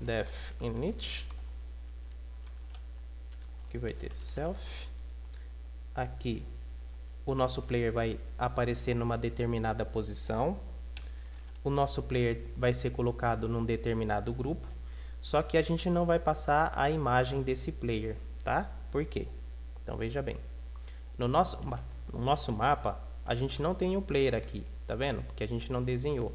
A: Def init. Aqui vai ter self. Aqui o nosso player vai aparecer numa determinada posição. O nosso player vai ser colocado num determinado grupo. Só que a gente não vai passar a imagem desse player, tá? Por quê? Então veja bem. No nosso mapa, a gente não tem o player aqui, tá vendo? Porque a gente não desenhou.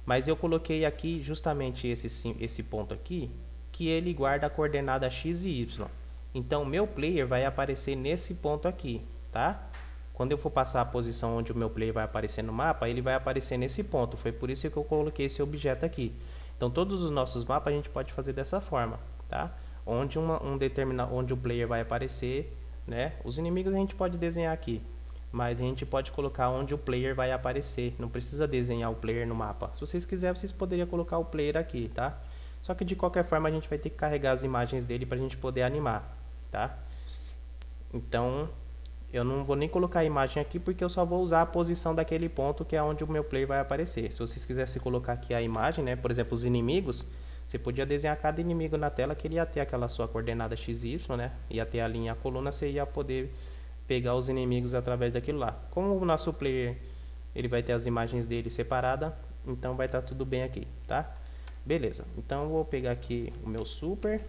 A: Mas eu coloquei aqui justamente esse ponto aqui, que ele guarda a coordenada x e y. Então, meu player vai aparecer nesse ponto aqui, tá? Quando eu for passar a posição onde o meu player vai aparecer no mapa, ele vai aparecer nesse ponto. Foi por isso que eu coloquei esse objeto aqui. Então, todos os nossos mapas a gente pode fazer dessa forma, tá? Onde onde o player vai aparecer, né? Os inimigos a gente pode desenhar aqui, mas a gente pode colocar onde o player vai aparecer. Não precisa desenhar o player no mapa. Se vocês quiserem, vocês poderiam colocar o player aqui, tá? Só que de qualquer forma a gente vai ter que carregar as imagens dele para a gente poder animar, tá? Então, eu não vou nem colocar a imagem aqui porque eu só vou usar a posição daquele ponto que é onde o meu player vai aparecer. Se vocês quisessem colocar aqui a imagem, né? Por exemplo, os inimigos, você podia desenhar cada inimigo na tela que ele ia ter aquela sua coordenada x e y, né? Ia ter a linha, a coluna, você ia poder pegar os inimigos através daquilo lá. Como o nosso player ele vai ter as imagens dele separada, então vai estar tudo bem aqui, tá? Beleza. Então eu vou pegar aqui o meu super.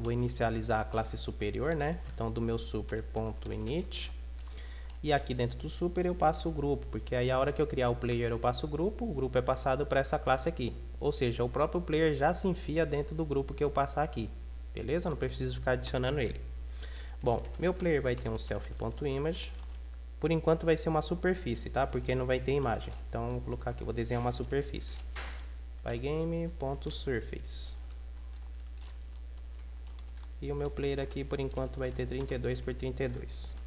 A: Vou inicializar a classe superior, né? Então, do meu super.init. E aqui dentro do super eu passo o grupo, porque aí a hora que eu criar o player eu passo o grupo é passado para essa classe aqui. Ou seja, o próprio player já se enfia dentro do grupo que eu passar aqui. Beleza? Não preciso ficar adicionando ele. Bom, meu player vai ter um self.image. Por enquanto vai ser uma superfície, tá? Porque não vai ter imagem. Então, vou colocar aqui, vou desenhar uma superfície. Pygame.surface. E o meu player aqui, por enquanto, vai ter 32 por 32.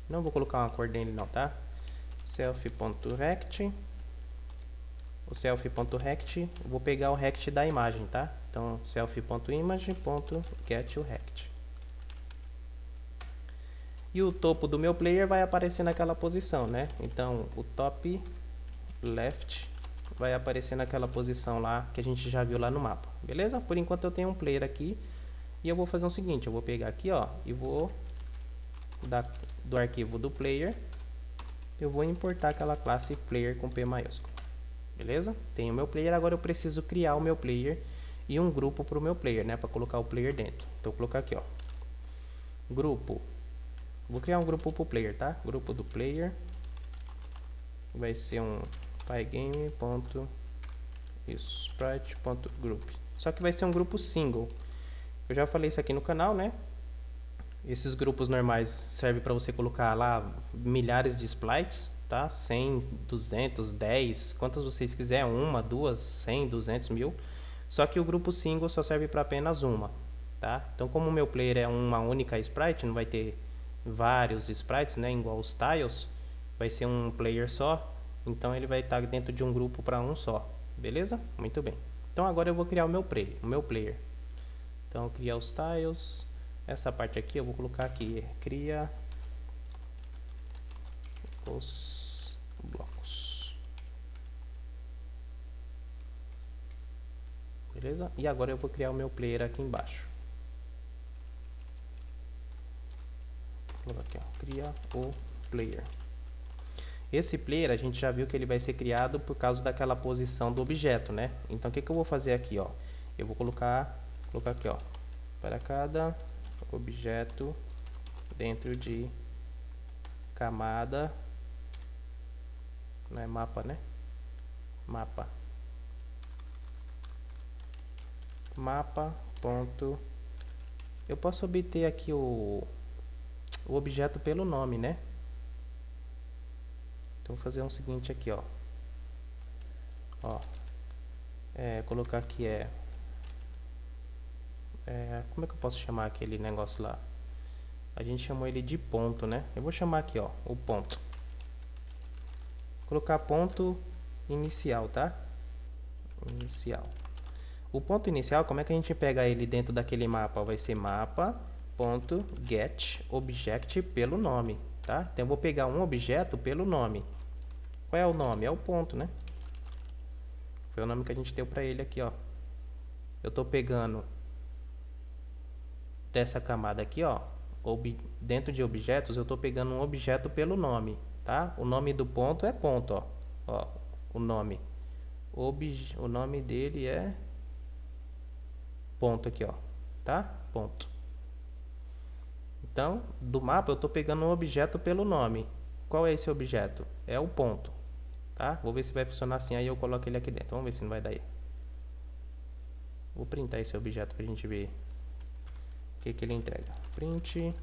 A: Não vou colocar uma cor nele não, tá? Self.rect. O self.rect, eu vou pegar o rect da imagem, tá? Então, self.image.get o rect. E o topo do meu player vai aparecer naquela posição, né? Então, o top left vai aparecer naquela posição lá que a gente já viu lá no mapa. Beleza? Por enquanto eu tenho um player aqui. E eu vou fazer o seguinte, eu vou pegar aqui, ó, e vou do arquivo do player, eu vou importar aquela classe player com P maiúsculo. Beleza? Tenho o meu player, agora eu preciso criar o meu player e um grupo para o meu player, né, para colocar o player dentro. Então, vou colocar aqui, ó, grupo. Vou criar um grupo para o player, tá? Grupo do player vai ser um pygame.sprite.group. Só que vai ser um grupo single. Eu já falei isso aqui no canal, né? Esses grupos normais servem para você colocar lá milhares de sprites, tá? 100, 200, 10, quantas vocês quiserem, uma, duas, 100, 200, 1000. Só que o grupo single só serve para apenas uma, tá? Então, como o meu player é uma única sprite, não vai ter vários sprites, né? Igual os tiles. vai ser um player só, então ele vai estar dentro de um grupo para um só, beleza? Muito bem. Então agora eu vou criar o meu player. Então criar os tiles, essa parte aqui eu vou colocar aqui, cria os blocos. Beleza? E agora eu vou criar o meu player aqui embaixo. Vou colocar aqui, ó, cria o player. Esse player a gente já viu que ele vai ser criado por causa daquela posição do objeto, né? Então o que eu vou fazer aqui, ó? Eu vou colocar aqui, ó, para cada objeto dentro de camada, não é mapa, né? Mapa ponto. Eu posso obter aqui o objeto pelo nome, né? Então vou fazer o seguinte aqui, ó. Colocar aqui como é que eu posso chamar aquele negócio lá? A gente chamou ele de ponto, né? Eu vou chamar aqui, ó, o ponto. Colocar ponto inicial, tá? Inicial. O ponto inicial, como é que a gente pega ele dentro daquele mapa? Vai ser mapa.get object pelo nome, tá? Então eu vou pegar um objeto pelo nome. Qual é o nome? É o ponto, né? Foi o nome que a gente deu para ele aqui, ó. Eu tô pegando dessa camada aqui, ó, dentro de objetos, eu tô pegando um objeto pelo nome, tá? O nome do ponto é ponto, ó. Ó, o nome. O nome dele é ponto aqui, ó, tá? Ponto. Então, do mapa eu tô pegando um objeto pelo nome. Qual é esse objeto? É o ponto, tá? Vou ver se vai funcionar assim, aí eu coloco ele aqui dentro. Vamos ver se não vai dar aí. Vou printar esse objeto pra gente ver o que ele entrega. Print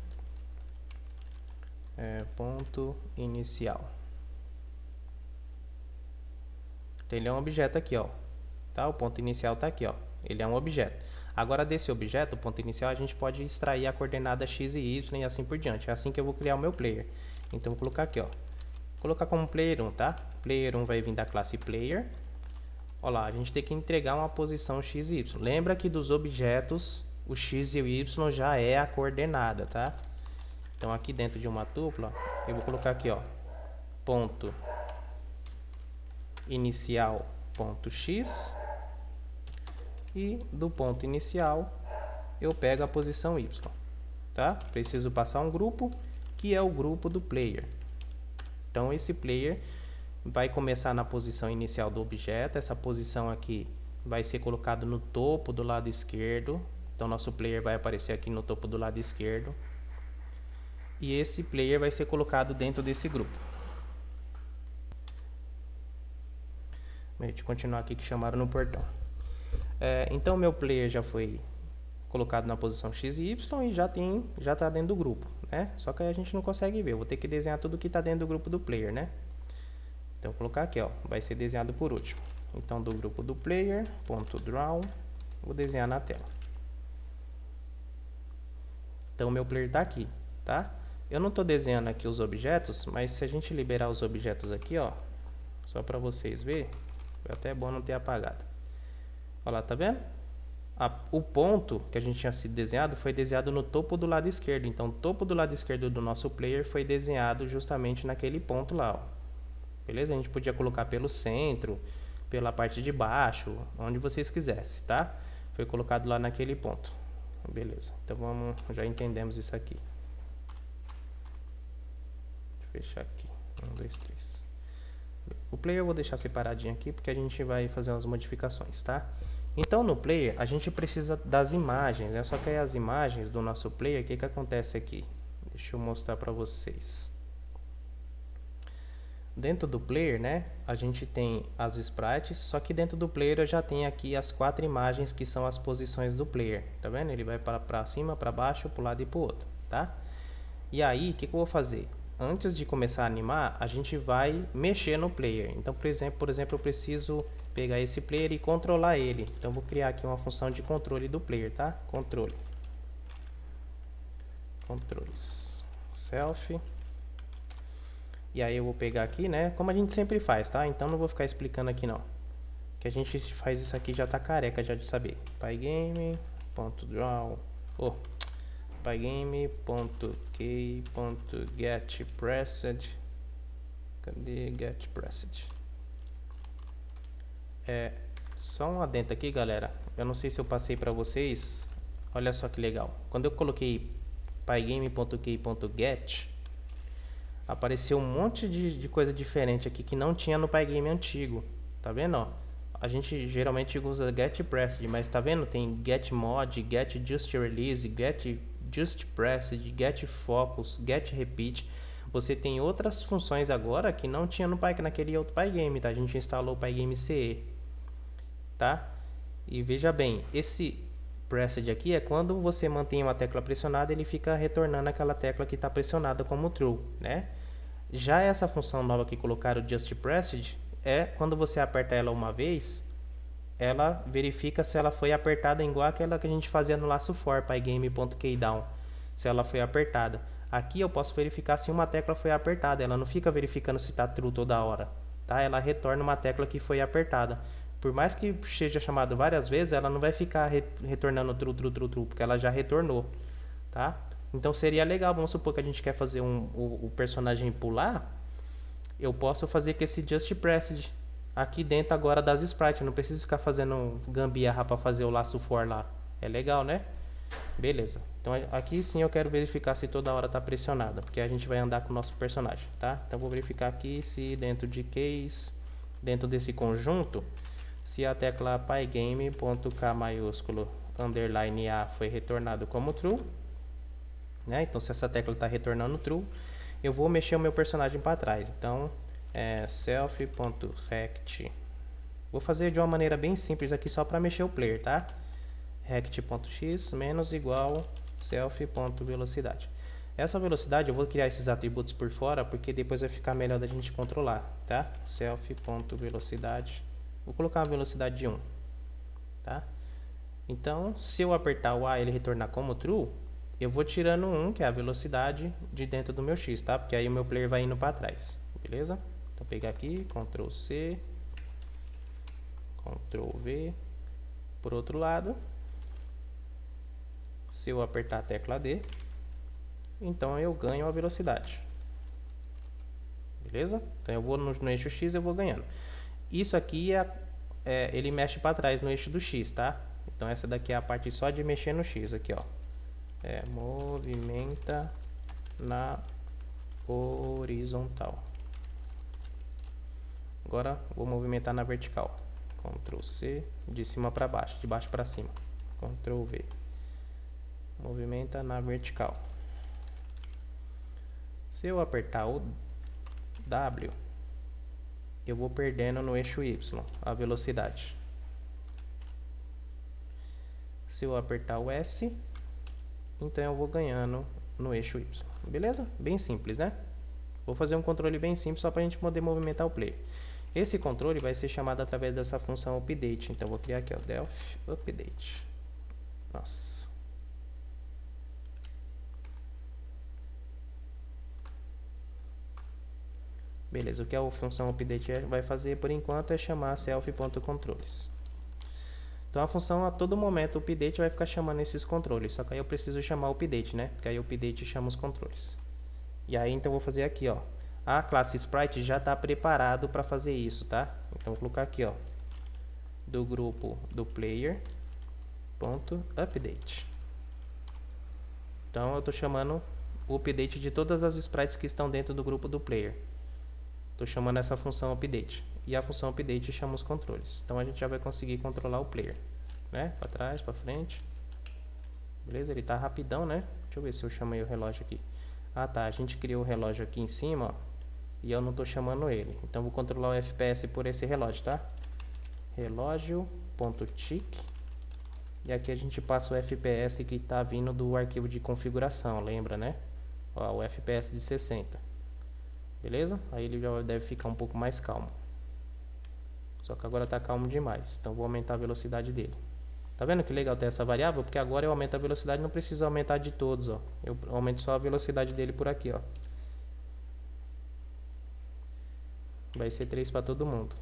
A: ponto inicial. Então ele é um objeto aqui, ó. Tá? O ponto inicial tá aqui, ó. Ele é um objeto. Agora desse objeto, o ponto inicial, a gente pode extrair a coordenada x e y e assim por diante. É assim que eu vou criar o meu player. Então vou colocar aqui, ó. Vou colocar como player 1, tá? Player 1 vai vir da classe player. Olha lá, a gente tem que entregar uma posição x e y. Lembra que dos objetos, o x e o y já é a coordenada, tá? Então aqui dentro de uma tupla, eu vou colocar aqui, ó, ponto inicial ponto x, e do ponto inicial eu pego a posição y, tá? Preciso passar um grupo que é o grupo do player. Então esse player vai começar na posição inicial do objeto. Essa posição aqui vai ser colocado no topo do lado esquerdo. Então nosso player vai aparecer aqui no topo do lado esquerdo. E esse player vai ser colocado dentro desse grupo. A gente continuar aqui que chamaram no portão. Então meu player já foi colocado na posição x e y e já está dentro do grupo, né? Só que aí a gente não consegue ver. Eu vou ter que desenhar tudo que está dentro do grupo do player, né? Então vou colocar aqui, ó, vai ser desenhado por último. Então do grupo do player, ponto draw, vou desenhar na tela. Então o meu player está aqui, tá? Eu não estou desenhando aqui os objetos, mas se a gente liberar os objetos aqui, ó, só para vocês verem, foi até bom não ter apagado. Olha lá, tá vendo? O ponto que a gente tinha sido desenhado foi desenhado no topo do lado esquerdo. Então o topo do lado esquerdo do nosso player foi desenhado justamente naquele ponto lá, ó. Beleza? A gente podia colocar pelo centro, pela parte de baixo, onde vocês quisessem, tá? Foi colocado lá naquele ponto. Beleza. Então já entendemos isso aqui. Deixa eu fechar aqui. 1, 2, 3. O player eu vou deixar separadinho aqui porque a gente vai fazer umas modificações, tá? Então no player a gente precisa das imagens, né? Só que aí as imagens do nosso player, o que acontece aqui? Deixa eu mostrar para vocês. Dentro do player, né, a gente tem as sprites, só que dentro do player eu já tenho aqui as 4 imagens que são as posições do player, tá vendo? Ele vai para cima, para baixo, para um lado e para o outro, tá? E aí, o que eu vou fazer? Antes de começar a animar, a gente vai mexer no player. Então, por exemplo, eu preciso pegar esse player e controlar ele. Então, vou criar aqui uma função de controle do player, tá? Controles, self. E aí eu vou pegar aqui, né? Como a gente sempre faz, tá? Então não vou ficar explicando aqui não. Que a gente faz isso aqui já tá careca já de saber. Pygame.draw. Oh, pygame.key.getPressed. Cadê getPressed? Só um adendo aqui, galera. Eu não sei se eu passei para vocês. Olha só que legal. Quando eu coloquei pygame.key.get, apareceu um monte de coisa diferente aqui que não tinha no Pygame antigo. Tá vendo, ó? A gente geralmente usa getPressed, mas tá vendo? Tem getMod, getJustRelease, getJustPressed, getFocus, getRepeat. Você tem outras funções agora que não tinha no naquele outro Pygame, tá? A gente instalou o Pygame CE, tá? E veja bem, esse pressed aqui é quando você mantém uma tecla pressionada, ele fica retornando aquela tecla que está pressionada como true, né? Já essa função nova que colocaram, just pressed, é quando você aperta ela uma vez, ela verifica se ela foi apertada igual aquela que a gente fazia no laço for, pygame.keydown, se ela foi apertada. Aqui eu posso verificar se uma tecla foi apertada, ela não fica verificando se está true toda hora, tá? Ela retorna uma tecla que foi apertada. Por mais que seja chamado várias vezes, ela não vai ficar retornando true, true, true, true, porque ela já retornou, tá? Então seria legal, vamos supor que a gente quer fazer o personagem pular, eu posso fazer com esse Just Pressed aqui dentro agora das sprites, não preciso ficar fazendo gambiarra para fazer o laço for lá. É legal, né? Beleza. Então aqui sim eu quero verificar se toda hora está pressionada, porque a gente vai andar com o nosso personagem, tá? Então vou verificar aqui se dentro de case, dentro desse conjunto, se a tecla pygame.k maiúsculo underline A foi retornado como true, né? Então se essa tecla está retornando true, eu vou mexer o meu personagem para trás. Então self.rect, vou fazer de uma maneira bem simples aqui só para mexer o player, tá? rect.x menos igual self.velocidade. Essa velocidade eu vou criar esses atributos por fora, porque depois vai ficar melhor da gente controlar, tá? Self.velocidade, vou colocar uma velocidade de 1, tá? Então, se eu apertar o A e ele retornar como true, eu vou tirando 1, que é a velocidade de dentro do meu X, tá? Porque aí o meu player vai indo para trás, beleza? Então, vou pegar aqui, Ctrl C, Ctrl V. Por outro lado, se eu apertar a tecla D, então eu ganho a velocidade, beleza? Então eu vou no eixo X, eu vou ganhando. Isso aqui ele mexe para trás no eixo do X, tá? Então essa daqui é a parte só de mexer no X aqui, ó. Movimenta na horizontal. Agora vou movimentar na vertical. Ctrl C, de cima para baixo, de baixo para cima. Ctrl V. Movimenta na vertical. Se eu apertar o W, eu vou perdendo no eixo Y a velocidade. Se eu apertar o S, então eu vou ganhando no eixo Y. Beleza? Bem simples, né? Vou fazer um controle bem simples só para a gente poder movimentar o player. Esse controle vai ser chamado através dessa função update. Então vou criar aqui, ó, delf update. Nossa. Beleza, o que a função update vai fazer por enquanto é chamar self.controles. Então a função a todo momento update vai ficar chamando esses controles, só que aí eu preciso chamar o update, né? Porque aí o update chama os controles. E aí então eu vou fazer aqui, ó. A classe sprite já está preparado para fazer isso, tá? Então vou colocar aqui, ó, do grupo do player ponto update. Então eu estou chamando o update de todas as sprites que estão dentro do grupo do player. Estou chamando essa função update. E a função update chama os controles. Então a gente já vai conseguir controlar o player, né? Para trás, para frente. Beleza? Ele está rapidão, né? Deixa eu ver se eu chamei o relógio aqui. Ah tá, a gente criou o relógio aqui em cima, ó, e eu não estou chamando ele. Então vou controlar o FPS por esse relógio, tá? Relógio.tick. E aqui a gente passa o FPS que está vindo do arquivo de configuração, lembra, né? Ó, o FPS de 60. Beleza? Aí ele já deve ficar um pouco mais calmo. Só que agora está calmo demais. Então vou aumentar a velocidade dele. Tá vendo que legal ter essa variável? Porque agora eu aumento a velocidade, não preciso aumentar de todos, ó. Eu aumento só a velocidade dele por aqui, ó. vai ser 3 para todo mundo.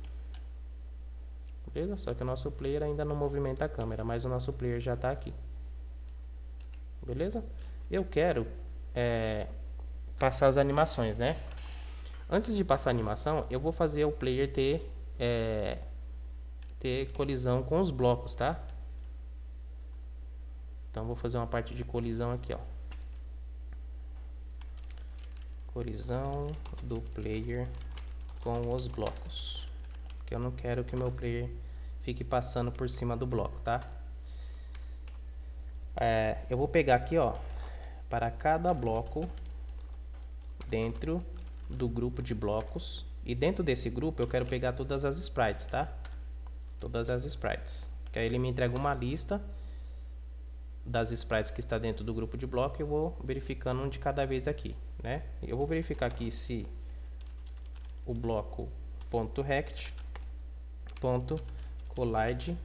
A: Beleza? Só que o nosso player ainda não movimenta a câmera, mas o nosso player já está aqui. Beleza? Eu quero passar as animações, né? Antes de passar a animação, eu vou fazer o player ter colisão com os blocos, tá? Então vou fazer uma parte de colisão aqui, ó. Colisão do player com os blocos. Porque eu não quero que o meu player fique passando por cima do bloco, tá? Eu vou pegar aqui, ó, para cada bloco dentro do grupo de blocos. E dentro desse grupo eu quero pegar todas as sprites, tá? Todas as sprites. Que aí ele me entrega uma lista das sprites que está dentro do grupo de bloco. Eu vou verificando um de cada vez aqui, né? Eu vou verificar aqui se o bloco .rect .collide,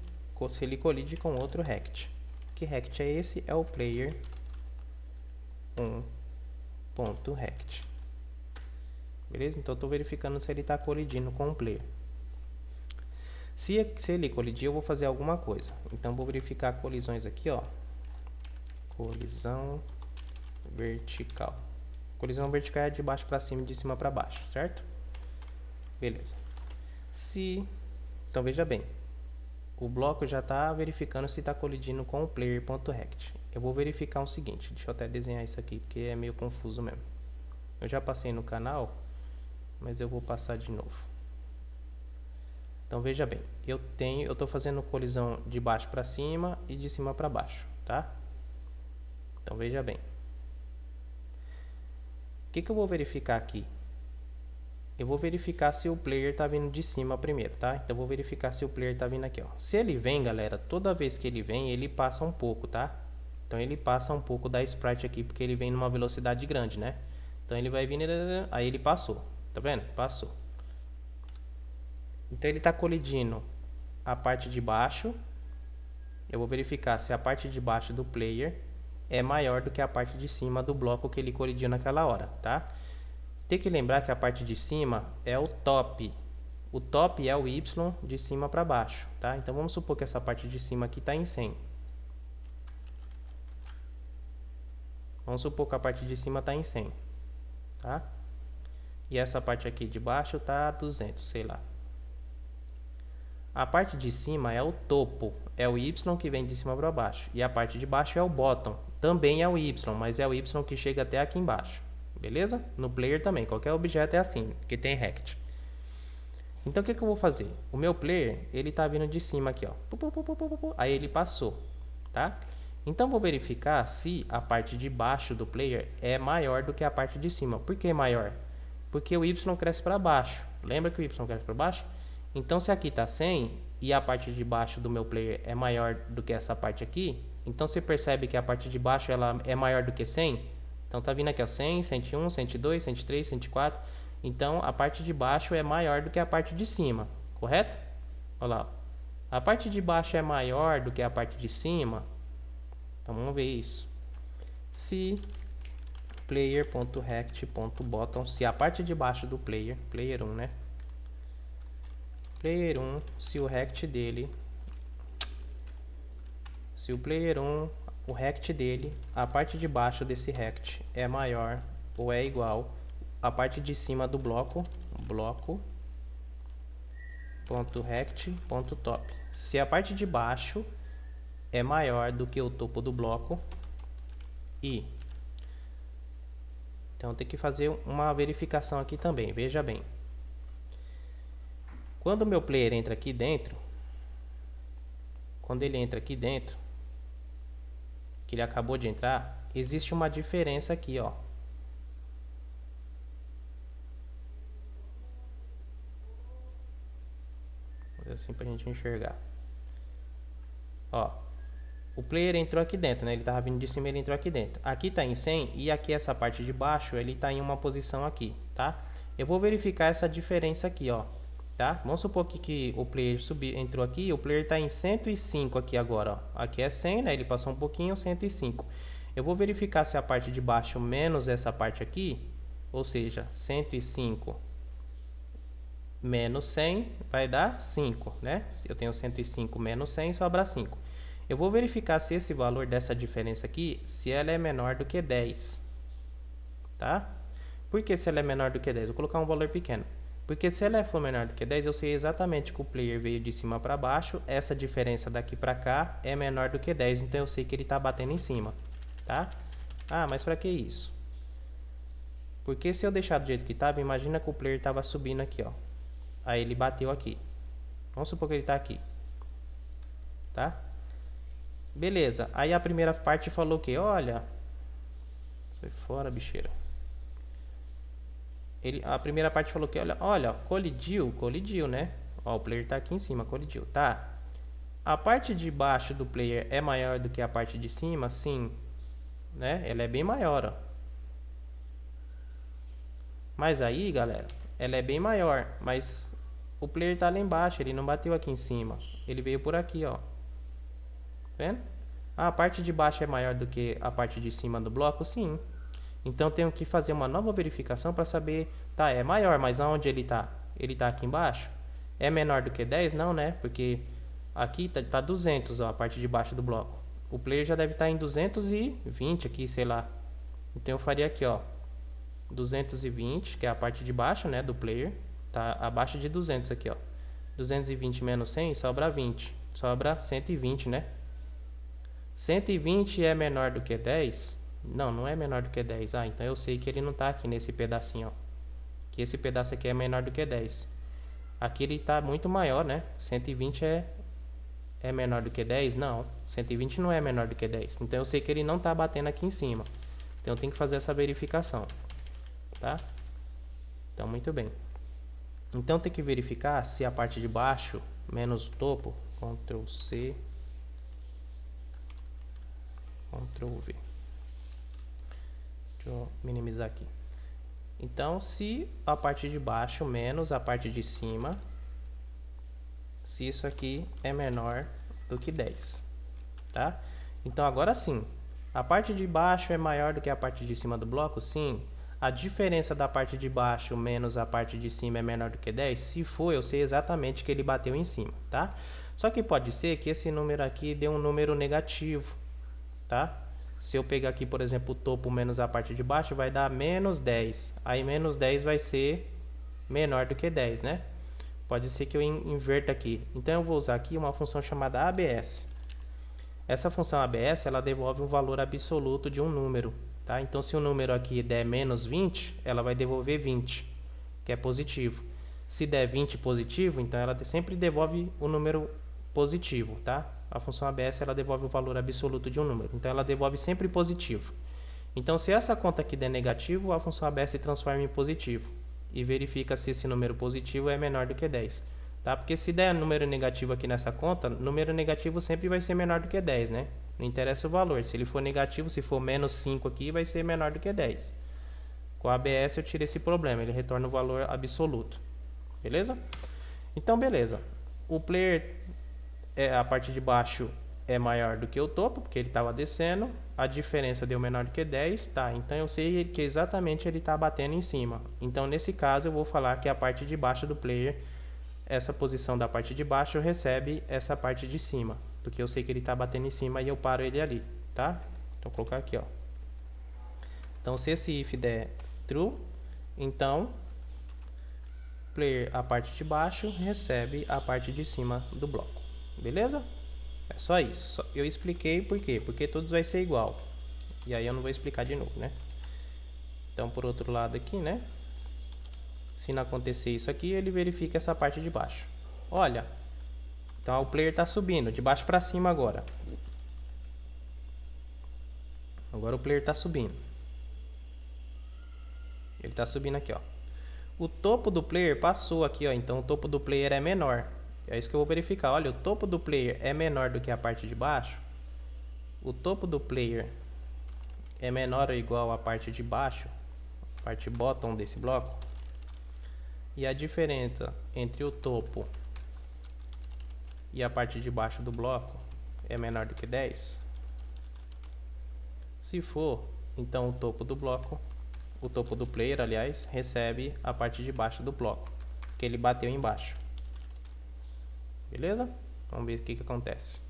A: se ele colide com outro rect. Que rect é esse? É o player 1.rect. Beleza? Então eu estou verificando se ele está colidindo com o player. Se ele colidir, eu vou fazer alguma coisa. Então vou verificar colisões aqui, ó. Colisão vertical. Colisão vertical é de baixo para cima e de cima para baixo, certo? Beleza. Então veja bem, o bloco já está verificando se está colidindo com o player.rect. Eu vou verificar o seguinte, deixa eu até desenhar isso aqui, porque é meio confuso mesmo. Eu já passei no canal, mas eu vou passar de novo. Então veja bem, eu estou fazendo colisão de baixo para cima e de cima para baixo, tá? Então veja bem. O que eu vou verificar aqui? Eu vou verificar se o player está vindo de cima primeiro, tá? Então eu vou verificar se o player está vindo aqui, ó. Se ele vem, galera, toda vez que ele vem, ele passa um pouco, tá? Então ele passa um pouco da sprite aqui, porque ele vem numa velocidade grande, né? Então ele vai vindo, aí ele passou, tá vendo? Passou. Então ele está colidindo a parte de baixo. Eu vou verificar se a parte de baixo do player é maior do que a parte de cima do bloco que ele colidiu naquela hora, tá? Tem que lembrar que a parte de cima é o top. O top é o Y de cima para baixo, tá? Então vamos supor que essa parte de cima aqui está em 100. Vamos supor que a parte de cima está em 100, tá? E essa parte aqui de baixo está 200, sei lá. A parte de cima é o topo, é o Y que vem de cima para baixo. E a parte de baixo é o bottom, também é o Y, mas é o Y que chega até aqui embaixo. Beleza? No player também, qualquer objeto é assim, que tem rect. Então o que eu vou fazer? O meu player, ele tá vindo de cima aqui, ó. Aí ele passou, tá? Então vou verificar se a parte de baixo do player é maior do que a parte de cima. Por que maior? Porque o Y cresce para baixo. Lembra que o Y cresce para baixo? Então se aqui tá 100 e a parte de baixo do meu player é maior do que essa parte aqui, então você percebe que a parte de baixo ela é maior do que 100? Então tá vindo aqui, ó, 100, 101, 102, 103, 104. Então a parte de baixo é maior do que a parte de cima, correto? Olha lá. A parte de baixo é maior do que a parte de cima. Então vamos ver isso. Se player.rect.bottom, se a parte de baixo do player 1, né? Player 1, se o rect dele, se o player 1, o rect dele, a parte de baixo desse rect é maior ou é igual a parte de cima do bloco.rect.top. Se a parte de baixo é maior do que o topo do bloco e então tem que fazer uma verificação aqui também. Veja bem, quando o meu player entra aqui dentro, quando ele entra aqui dentro, que ele acabou de entrar, existe uma diferença aqui, ó. Assim pra gente enxergar. Ó, o player entrou aqui dentro, né? Ele tava vindo de cima, ele entrou aqui dentro. Aqui tá em 100 e aqui essa parte de baixo, ele tá em uma posição aqui, tá? Eu vou verificar essa diferença aqui, ó, tá? Vamos supor que o player entrou aqui, o player tá em 105 aqui agora, ó. Aqui é 100, né? Ele passou um pouquinho, 105. Eu vou verificar se a parte de baixo menos essa parte aqui, ou seja, 105 menos 100 vai dar 5, né? Eu tenho 105 menos 100, sobra 5. Eu vou verificar se esse valor dessa diferença aqui, se ela é menor do que 10, tá? Por que se ela é menor do que 10? Vou colocar um valor pequeno. Porque se ela for menor do que 10, eu sei exatamente que o player veio de cima para baixo, essa diferença daqui para cá é menor do que 10, então eu sei que ele está batendo em cima, tá? Ah, mas para que isso? Porque se eu deixar do jeito que estava, imagina que o player estava subindo aqui, ó. Aí ele bateu aqui. Vamos supor que ele está aqui, tá? Beleza, aí a primeira parte falou o quê? Olha, sai fora, bicheira. A primeira parte falou que, olha, colidiu, né? Ó, o player tá aqui em cima, colidiu, tá? A parte de baixo do player é maior do que a parte de cima? Sim, né? Ela é bem maior, ó. Mas aí, galera, ela é bem maior, mas o player tá lá embaixo, ele não bateu aqui em cima. Ele veio por aqui, ó. Tá vendo? Ah, a parte de baixo é maior do que a parte de cima do bloco? Sim. Então tenho que fazer uma nova verificação para saber, tá, é maior, mas aonde ele está? Ele está aqui embaixo? É menor do que 10? Não, né? Porque aqui tá 200, ó, a parte de baixo do bloco. O player já deve estar em 220 aqui, sei lá. Então eu faria aqui, ó, 220, que é a parte de baixo, né, do player. Tá abaixo de 200 aqui, ó. 220 menos 100 sobra 20. Sobra 120, né? 120 é menor do que 10? Não, não é menor do que 10. Ah, então eu sei que ele não está aqui nesse pedacinho, ó. Que esse pedaço aqui é menor do que 10. Aqui ele está muito maior, né? 120 é menor do que 10? Não, 120 não é menor do que 10. Então eu sei que ele não está batendo aqui em cima. Então eu tenho que fazer essa verificação, tá? Então, muito bem. Então tem que verificar se a parte de baixo menos o topo, Ctrl C, Ctrl V. Deixa eu minimizar aqui. Então, se a parte de baixo menos a parte de cima, se isso aqui é menor do que 10, tá? Então, agora sim, a parte de baixo é maior do que a parte de cima do bloco? Sim. A diferença da parte de baixo menos a parte de cima é menor do que 10? Se for, eu sei exatamente que ele bateu em cima, tá? Só que pode ser que esse número aqui dê um número negativo, tá? Se eu pegar aqui, por exemplo, o topo menos a parte de baixo, vai dar menos 10. Aí menos 10 vai ser menor do que 10, né? Pode ser que eu inverta aqui. Então eu vou usar aqui uma função chamada ABS. Essa função ABS, ela devolve um valor absoluto de um número, tá? Então se o número aqui der menos 20, ela vai devolver 20, que é positivo. Se der 20 positivo, então ela sempre devolve o número positivo, tá? A função ABS ela devolve o valor absoluto de um número, então ela devolve sempre positivo. Então se essa conta aqui der negativo, a função ABS se transforma em positivo e verifica se esse número positivo é menor do que 10, tá? Porque se der número negativo aqui nessa conta, número negativo sempre vai ser menor do que 10, né? Não interessa o valor, se ele for negativo, se for menos 5 aqui, vai ser menor do que 10. Com a ABS eu tiro esse problema, ele retorna o valor absoluto. Beleza? Então, beleza. O player, a parte de baixo é maior do que o topo, porque ele estava descendo. A diferença deu menor do que 10, tá? Então, eu sei que exatamente ele está batendo em cima. Então, nesse caso, eu vou falar que a parte de baixo do player, essa posição da parte de baixo, recebe essa parte de cima. Porque eu sei que ele está batendo em cima e eu paro ele ali, tá? Então, vou colocar aqui, ó. Então, se esse if der true, então player, a parte de baixo, recebe a parte de cima do bloco. Beleza? É só isso. Eu expliquei por quê? Porque todos vai ser igual. E aí eu não vou explicar de novo, né? Então, por outro lado aqui, né? Se não acontecer isso aqui, ele verifica essa parte de baixo. Olha, então o player está subindo, de baixo para cima agora. Agora o player está subindo. Ele está subindo aqui, ó. O topo do player passou aqui, ó. Então o topo do player é menor. É isso que eu vou verificar. Olha, o topo do player é menor do que a parte de baixo. O topo do player é menor ou igual à parte de baixo, a parte bottom desse bloco. E a diferença entre o topo e a parte de baixo do bloco é menor do que 10. Se for, então o topo do bloco, o topo do player, aliás, recebe a parte de baixo do bloco. porque ele bateu embaixo. Beleza? Vamos ver o que acontece.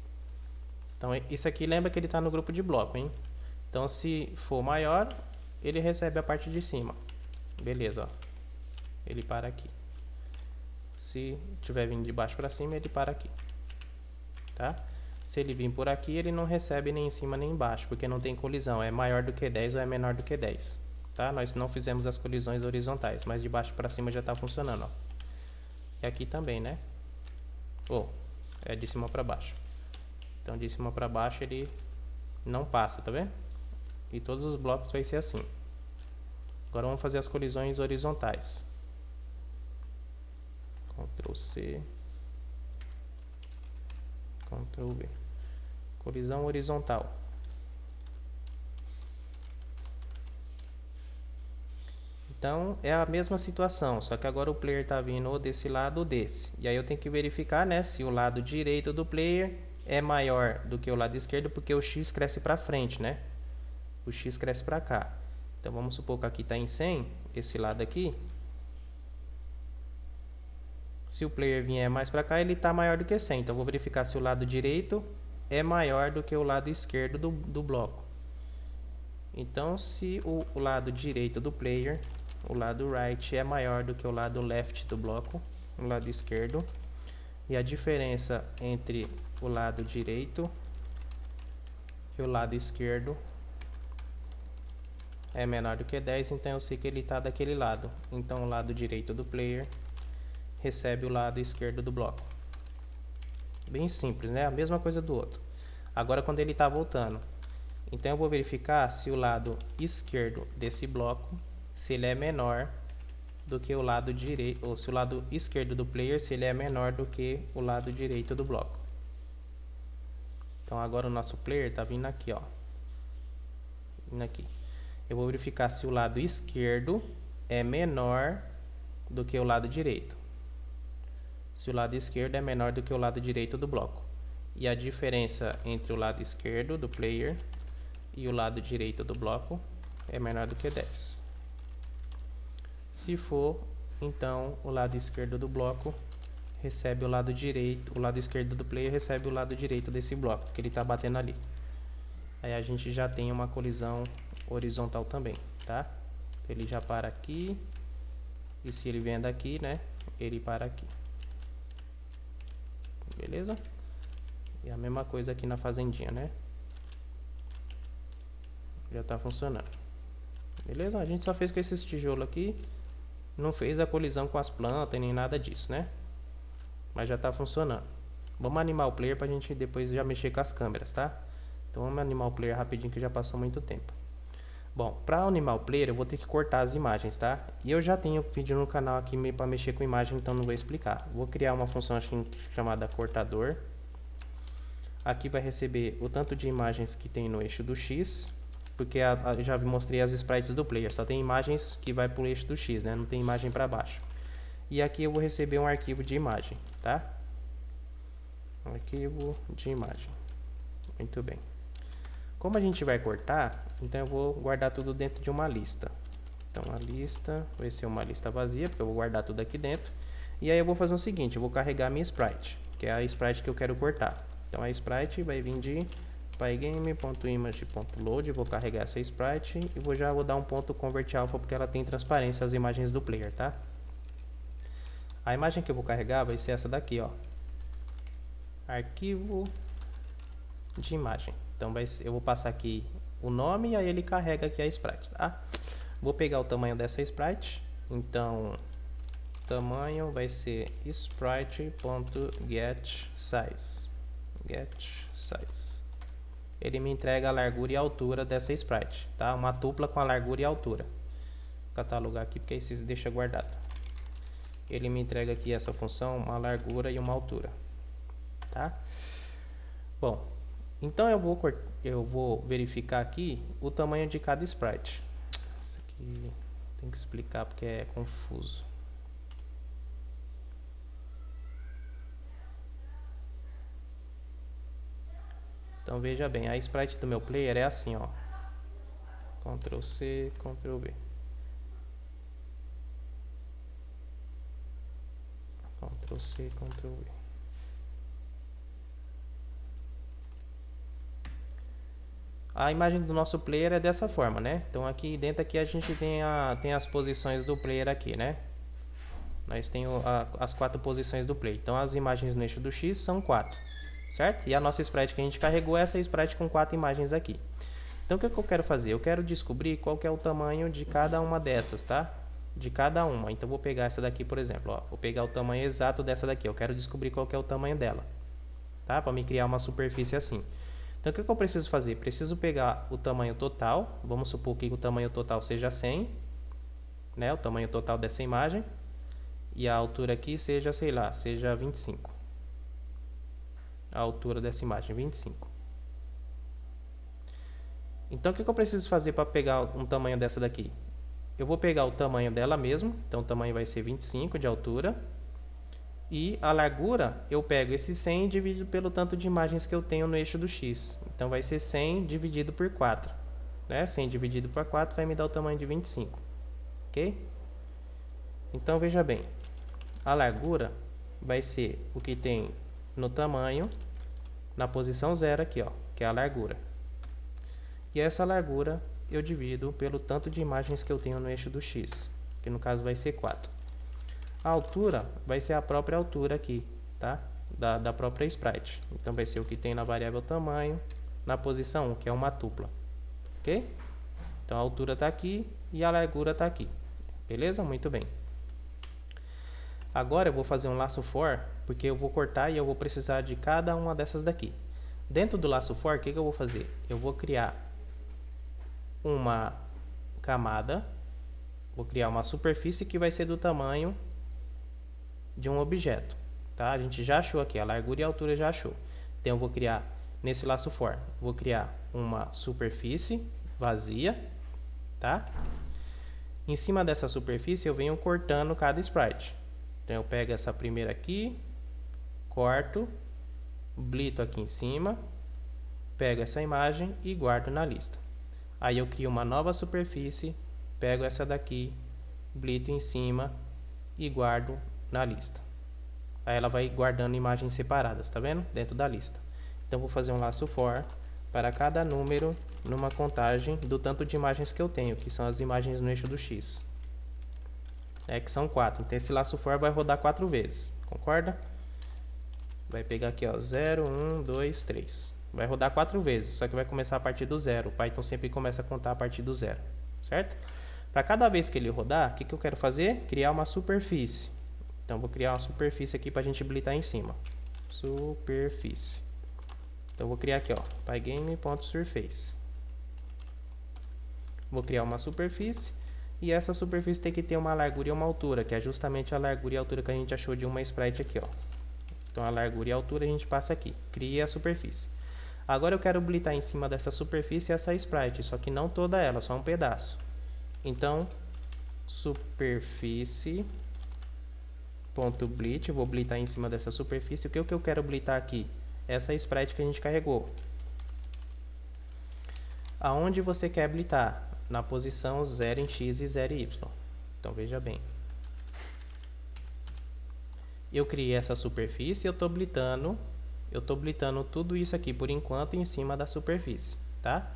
A: Então isso aqui lembra que ele está no grupo de bloco, hein? Então se for maior, ele recebe a parte de cima. Beleza, ó. Ele para aqui. Se tiver vindo de baixo para cima, ele para aqui. Tá? Se ele vir por aqui, ele não recebe nem em cima nem embaixo, porque não tem colisão. É maior do que 10 ou é menor do que 10. Tá? Nós não fizemos as colisões horizontais, mas de baixo para cima já está funcionando, ó. E aqui também, né? É de cima para baixo. Então de cima para baixo ele não passa, tá vendo? E todos os blocos vai ser assim. Agora vamos fazer as colisões horizontais. Ctrl C, Ctrl V. Colisão horizontal. Então é a mesma situação, só que agora o player está vindo ou desse lado ou desse. E aí eu tenho que verificar, né, se o lado direito do player é maior do que o lado esquerdo, porque o X cresce para frente, né? O X cresce para cá. Então vamos supor que aqui está em 100, esse lado aqui. Se o player vier mais para cá, ele está maior do que 100. Então vou verificar se o lado direito é maior do que o lado esquerdo do bloco. Então se o lado direito do player, o lado right, é maior do que o lado left do bloco, o lado esquerdo, e a diferença entre o lado direito e o lado esquerdo é menor do que 10, então eu sei que ele está daquele lado. Então o lado direito do player recebe o lado esquerdo do bloco. Bem simples, né? A mesma coisa do outro. Agora quando ele está voltando, então eu vou verificar se o lado esquerdo desse bloco, se ele é menor do que o lado direito, ou se o lado esquerdo do player, se ele é menor do que o lado direito do bloco. Então agora o nosso player está vindo aqui, ó. Vindo aqui. Eu vou verificar se o lado esquerdo é menor do que o lado direito. Se o lado esquerdo é menor do que o lado direito do bloco. E a diferença entre o lado esquerdo do player e o lado direito do bloco é menor do que 10. Se for, então o lado esquerdo do bloco recebe o lado direito, o lado esquerdo do player recebe o lado direito desse bloco, que ele está batendo ali. Aí a gente já tem uma colisão horizontal também, tá? Ele já para aqui, e se ele vier daqui, né, ele para aqui. Beleza? E a mesma coisa aqui na fazendinha, né? Já está funcionando. Beleza? A gente só fez com esses tijolos aqui, não fez a colisão com as plantas nem nada disso, né? Mas já está funcionando. Vamos animar o player para a gente depois já mexer com as câmeras, tá? Então vamos animar o player rapidinho que já passou muito tempo. Bom, para animar o player eu vou ter que cortar as imagens, tá? E eu já tenho vídeo no canal aqui para mexer com imagem, então não vou explicar. Vou criar uma função chamada cortador. Aqui vai receber o tanto de imagens que tem no eixo do X, porque eu já mostrei as sprites do player, só tem imagens que vai para o eixo do X, né? Não tem imagem para baixo. E aqui eu vou receber um arquivo de imagem, tá? Um arquivo de imagem. Muito bem. Como a gente vai cortar, então eu vou guardar tudo dentro de uma lista. Então a lista vai ser uma lista vazia, porque eu vou guardar tudo aqui dentro. E aí eu vou fazer o seguinte, eu vou carregar a minha sprite, que é a sprite que eu quero cortar. Então a sprite vai vir de pygame.image.load, vou carregar essa sprite e já vou dar um ponto convert alpha, porque ela tem transparência às imagens do player, tá? A imagem que eu vou carregar vai ser essa daqui, ó. Arquivo de imagem. Então eu vou passar aqui o nome e aí ele carrega aqui a sprite, tá? Vou pegar o tamanho dessa sprite. Então tamanho vai ser sprite.getSize. GetSize. Ele me entrega a largura e a altura dessa sprite, tá? Uma tupla com a largura e a altura. Vou catalogar aqui porque aí vocês deixam guardado. Ele me entrega aqui essa função, uma largura e uma altura, tá? Bom, então eu vou verificar aqui o tamanho de cada sprite. Isso aqui tem que explicar porque é confuso. Então veja bem, a sprite do meu player é assim, ó. Ctrl C, Ctrl V. Ctrl C, Ctrl V. A imagem do nosso player é dessa forma, né? Então aqui dentro aqui a gente tem as posições do player aqui, né? Nós temos as 4 posições do player. Então as imagens no eixo do X são 4, certo? E a nossa sprite que a gente carregou é essa sprite com 4 imagens aqui. Então o que eu quero fazer? Eu quero descobrir qual que é o tamanho de cada uma dessas, tá? De cada uma. Então vou pegar essa daqui, por exemplo, ó. Vou pegar o tamanho exato dessa daqui. Eu quero descobrir qual que é o tamanho dela, tá? Para me criar uma superfície assim. Então o que eu preciso fazer? Preciso pegar o tamanho total. Vamos supor que o tamanho total seja 100, né? O tamanho total dessa imagem. E a altura aqui seja, sei lá, seja 25. A altura dessa imagem, 25. Então o que eu preciso fazer para pegar um tamanho dessa daqui? Eu vou pegar o tamanho dela mesmo. Então o tamanho vai ser 25 de altura. E a largura, eu pego esse 100 e divido pelo tanto de imagens que eu tenho no eixo do X. Então vai ser 100 dividido por 4. Né? 100 dividido por 4 vai me dar o tamanho de 25. Ok? Então veja bem. A largura vai ser o que tem no tamanho, na posição 0 aqui, ó, que é a largura. E essa largura eu divido pelo tanto de imagens que eu tenho no eixo do X, que no caso vai ser 4. A altura vai ser a própria altura aqui, tá? Da própria sprite. Então vai ser o que tem na variável tamanho, na posição 1, que é uma tupla. Ok? Então a altura está aqui e a largura está aqui. Beleza? Muito bem. Agora eu vou fazer um laço for, porque eu vou cortar e eu vou precisar de cada uma dessas daqui. Dentro do laço for, o que eu vou fazer? Eu vou criar uma camada, vou criar uma superfície que vai ser do tamanho de um objeto, tá? A gente já achou aqui, a largura e a altura já achou. Então eu vou criar, nesse laço for, vou criar uma superfície vazia, tá? Em cima dessa superfície eu venho cortando cada sprite. Então eu pego essa primeira aqui, corto, blito aqui em cima, pego essa imagem e guardo na lista. Aí eu crio uma nova superfície, pego essa daqui, blito em cima e guardo na lista. Aí ela vai guardando imagens separadas, tá vendo? Dentro da lista. Então vou fazer um laço for para cada número numa contagem do tanto de imagens que eu tenho, que são as imagens no eixo do X. Que são 4. Então esse laço for vai rodar 4 vezes, concorda? Vai pegar aqui, ó, 0, 1, 2, 3. Vai rodar 4 vezes, só que vai começar a partir do 0. O Python sempre começa a contar a partir do 0, certo? Para cada vez que ele rodar, o que eu quero fazer? Criar uma superfície. Então vou criar uma superfície aqui para a gente blitar em cima. Superfície. Então vou criar aqui, ó, pygame.surface. Vou criar uma superfície. E essa superfície tem que ter uma largura e uma altura, que é justamente a largura e a altura que a gente achou de uma sprite aqui, ó. Então a largura e a altura a gente passa aqui, cria a superfície. Agora eu quero blitar em cima dessa superfície essa sprite, só que não toda ela, só um pedaço. Então, superfície.blit, vou blitar em cima dessa superfície. O que eu quero blitar aqui? Essa sprite que a gente carregou. Aonde você quer blitar? Na posição 0 em x e 0 em y. Então veja bem. Eu criei essa superfície e eu estou blitando tudo isso aqui por enquanto em cima da superfície, tá?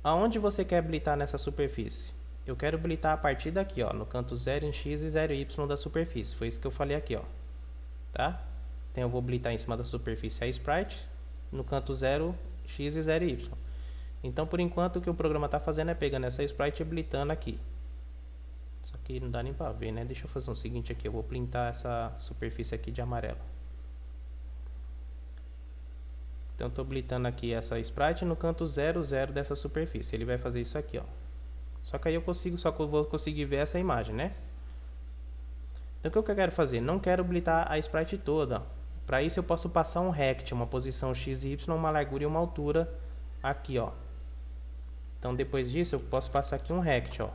A: Aonde você quer blitar nessa superfície? Eu quero blitar a partir daqui, ó, no canto 0 em x e 0 em y da superfície. Foi isso que eu falei aqui, ó. Tá? Então eu vou blitar em cima da superfície a sprite, no canto 0 x e 0 y. Então por enquanto o que o programa está fazendo é pegando essa sprite e blitando aqui. Só que não dá nem para ver, né? Deixa eu fazer o seguinte aqui, eu vou pintar essa superfície aqui de amarelo. Então estou blitando aqui essa sprite no canto 0, 0 dessa superfície. Ele vai fazer isso aqui, ó. Só que aí eu vou conseguir ver essa imagem, né? Então o que eu quero fazer? Não quero blitar a sprite toda. Para isso eu posso passar um rect, uma posição x e y, uma largura e uma altura aqui, ó. Então depois disso eu posso passar aqui um rect, ó.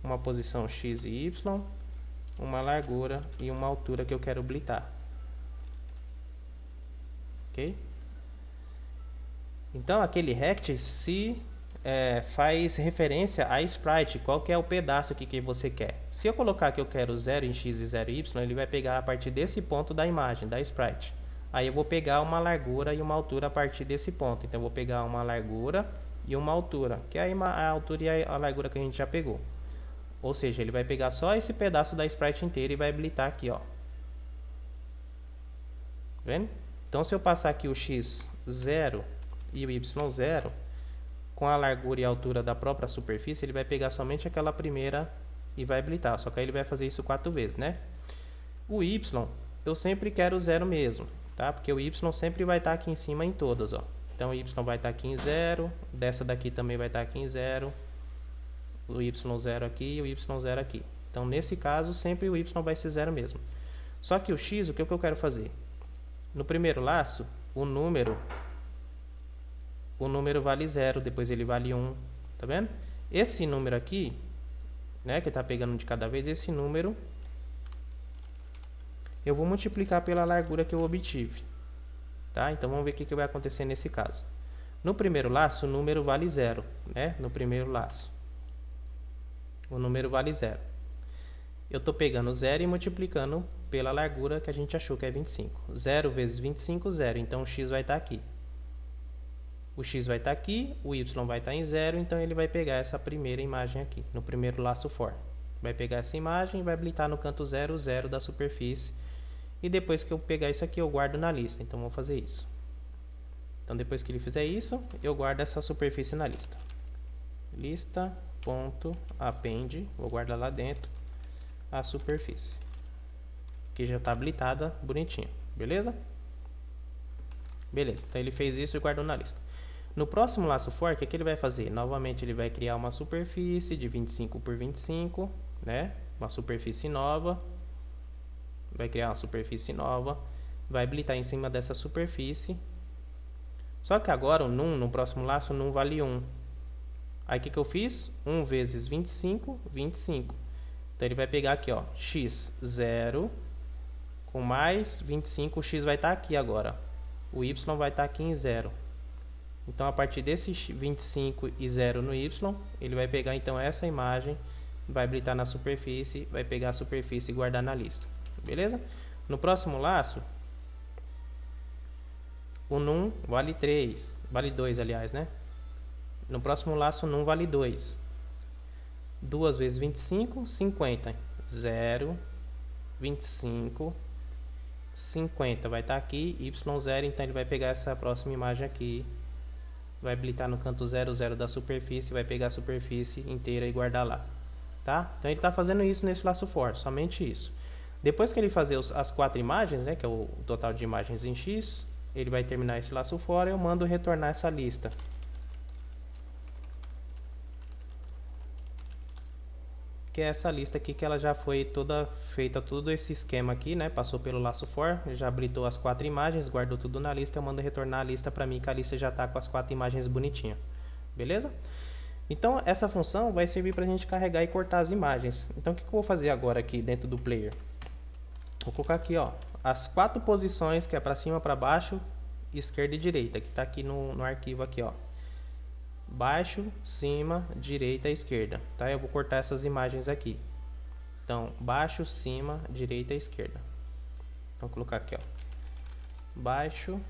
A: Uma posição x e y, uma largura e uma altura que eu quero blitar. Ok? Então aquele rect, se faz referência a sprite, qual que é o pedaço aqui que você quer. Se eu colocar que eu quero 0 em x e 0 em y, ele vai pegar a partir desse ponto da imagem, da sprite. Aí eu vou pegar uma largura e uma altura a partir desse ponto. Então eu vou pegar uma largura e uma altura, que é a altura e a largura que a gente já pegou. Ou seja, ele vai pegar só esse pedaço da sprite inteira e vai habilitar aqui, ó. Vendo? Então se eu passar aqui o x0 e o y0, com a largura e a altura da própria superfície, ele vai pegar somente aquela primeira e vai habilitar. Só que aí ele vai fazer isso 4 vezes, né? O y, eu sempre quero 0 mesmo, tá? Porque o y sempre vai estar aqui em cima em todas, ó. Então o y vai estar aqui em 0, dessa daqui também vai estar aqui em 0, o y0 aqui e o y0 aqui. Então nesse caso, sempre o y vai ser 0 mesmo. Só que o x, o que eu quero fazer? No primeiro laço, o número vale 0, depois ele vale 1, tá vendo? Esse número aqui, né, que está pegando de cada vez, esse número eu vou multiplicar pela largura que eu obtive, tá? Então vamos ver o que vai acontecer nesse caso. No primeiro laço, o número vale 0, né? No primeiro laço, o número vale 0. Eu estou pegando 0 e multiplicando pela largura que a gente achou que é 25. 0 vezes 25, 0. Então o x vai estar aqui. O x vai estar aqui, o y vai estar em 0, então ele vai pegar essa primeira imagem aqui, no primeiro laço for. Vai pegar essa imagem e vai habilitar no canto 0, 0 da superfície. E depois que eu pegar isso aqui, eu guardo na lista. Então, vou fazer isso. Então, depois que ele fizer isso, eu guardo essa superfície na lista. Lista.append, vou guardar lá dentro a superfície, que já está habilitada, bonitinho. Beleza? Beleza, então ele fez isso e guardou na lista. No próximo laço for, o que ele vai fazer? Novamente ele vai criar uma superfície de 25 por 25, né? Uma superfície nova. Vai criar uma superfície nova, vai habilitar em cima dessa superfície. Só que agora o num, no próximo laço, o num vale 1. Aí o que eu fiz? 1 vezes 25, 25. Então ele vai pegar aqui, ó, x0 com mais 25, o x vai estar aqui agora. O y vai estar aqui em 0. Então a partir desse 25 e 0 no y, ele vai pegar então essa imagem, vai habilitar na superfície, vai pegar a superfície e guardar na lista. Beleza? No próximo laço, o num vale 3, vale 2, aliás, né? No próximo laço, o num vale 2. 2 vezes 25, 50. 0, 25, 50. Vai estar aqui, y0, então ele vai pegar essa próxima imagem aqui. Vai habilitar no canto 0, 0 da superfície, vai pegar a superfície inteira e guardar lá. Tá? Então ele está fazendo isso nesse laço for, somente isso. Depois que ele fazer as 4 imagens, né, que é o total de imagens em x, ele vai terminar esse laço for e eu mando retornar essa lista. Que é essa lista aqui que ela já foi toda feita, todo esse esquema aqui, né? Passou pelo laço for, já habilitou as 4 imagens, guardou tudo na lista, eu mando retornar a lista para mim, que a lista já está com as 4 imagens bonitinha. Beleza? Então essa função vai servir para a gente carregar e cortar as imagens. Então o que eu vou fazer agora aqui dentro do player? Vou colocar aqui, ó, as 4 posições, que é para cima, para baixo, esquerda e direita, que está aqui no arquivo aqui, ó. Baixo, cima, direita e esquerda, tá? Eu vou cortar essas imagens aqui. Então, baixo, cima, direita e esquerda. Então, vou colocar aqui, ó. Baixo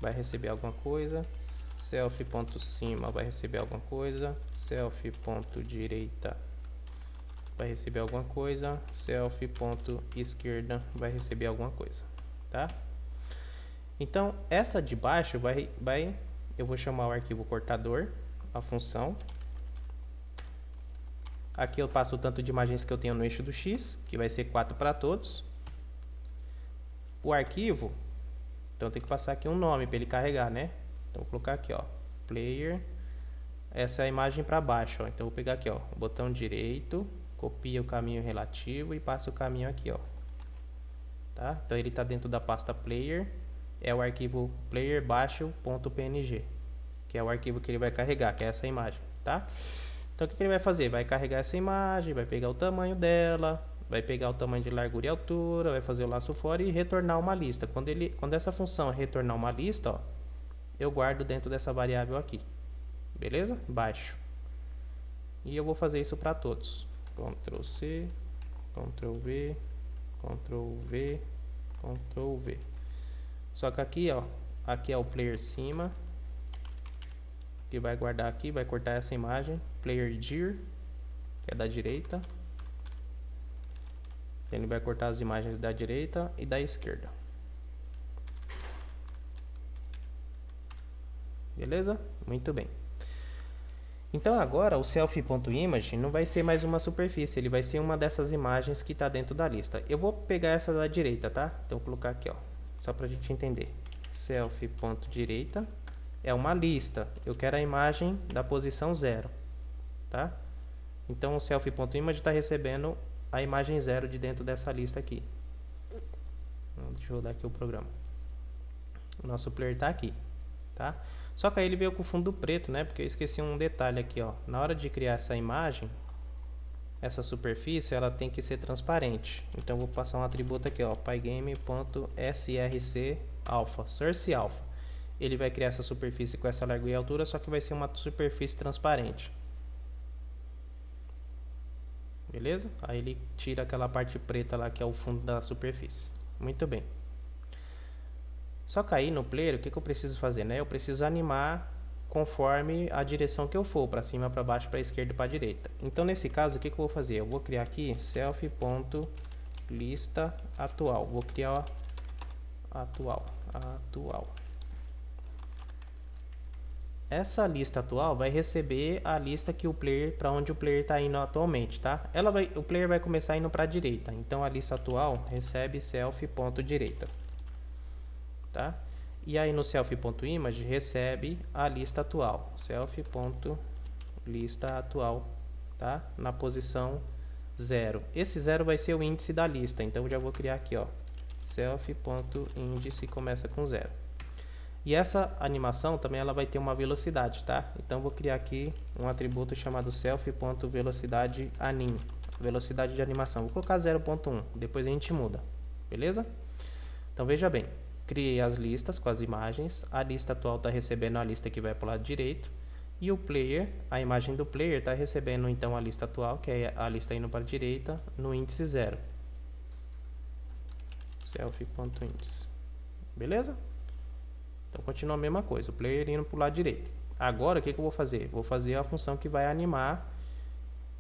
A: vai receber alguma coisa, self.cima vai receber alguma coisa, self.direita vai receber alguma coisa, self.esquerda vai receber alguma coisa, tá? Então, essa de baixo eu vou chamar o arquivo cortador, a função. Aqui eu passo o tanto de imagens que eu tenho no eixo do x, que vai ser 4 para todos. O arquivo, então tem que passar aqui um nome para ele carregar, né? Então vou colocar aqui, ó, player. Essa é a imagem para baixo, ó. Então vou pegar aqui, ó, botão direito, copia o caminho relativo e passa o caminho aqui, ó. Tá? Então ele está dentro da pasta player, é o arquivo player baixo.png, que é o arquivo que ele vai carregar, que é essa imagem, tá? Então o que ele vai fazer? Vai carregar essa imagem, vai pegar o tamanho dela, vai pegar o tamanho de largura e altura, vai fazer o laço fora e retornar uma lista. Quando essa função retornar uma lista, ó, eu guardo dentro dessa variável aqui. beleza? Baixo. E eu vou fazer isso para todos. Ctrl C, Ctrl V, Ctrl V, Ctrl V. Só que aqui, ó, aqui é o player cima, que vai guardar aqui, vai cortar essa imagem. Player dir, que é da direita. Ele vai cortar as imagens da direita e da esquerda. Beleza? Muito bem. Então agora o selfie.image não vai ser mais uma superfície, ele vai ser uma dessas imagens que está dentro da lista. Eu vou pegar essa da direita, tá? Então vou colocar aqui, ó, só para a gente entender. Selfie.direita é uma lista, eu quero a imagem da posição 0, tá? Então o selfie.image está recebendo a imagem 0 de dentro dessa lista aqui. Deixa eu rodar aqui o programa. O nosso player está aqui, tá? Só que aí ele veio com fundo preto, né? Porque eu esqueci um detalhe aqui, ó. Na hora de criar essa imagem, essa superfície, ela tem que ser transparente. Então eu vou passar um atributo aqui, ó, pygame.src_alpha, source alpha. Ele vai criar essa superfície com essa largura e altura, só que vai ser uma superfície transparente. Beleza? Aí ele tira aquela parte preta lá que é o fundo da superfície. Muito bem. Só que aí no player, o que eu preciso fazer, né? Eu preciso animar conforme a direção que eu for, para cima, para baixo, para esquerda e para direita. Então nesse caso, o que eu vou fazer? Eu vou criar aqui selfie.lista atual. Vou criar atual. Essa lista atual vai receber a lista que o player, para onde o player está indo atualmente, tá? O player vai começar indo para a direita. Então a lista atual recebe selfie.direita. Tá? E aí no selfie.image recebe a lista atual, selfie.lista atual, tá? Na posição 0. Esse 0 vai ser o índice da lista, então eu já vou criar aqui, ó, selfie.índice começa com 0. E essa animação também ela vai ter uma velocidade, tá? Então eu vou criar aqui um atributo chamado selfie.velocidadeAnim, velocidade de animação. Vou colocar 0.1, depois a gente muda, beleza? Então veja bem, criei as listas com as imagens, a lista atual está recebendo a lista que vai para o lado direito, e o player, a imagem do player está recebendo então a lista atual, que é a lista indo para a direita, no índice 0. Selfie.índice. Beleza? Então continua a mesma coisa, o player indo para o lado direito. Agora o que eu vou fazer? Vou fazer a função que vai animar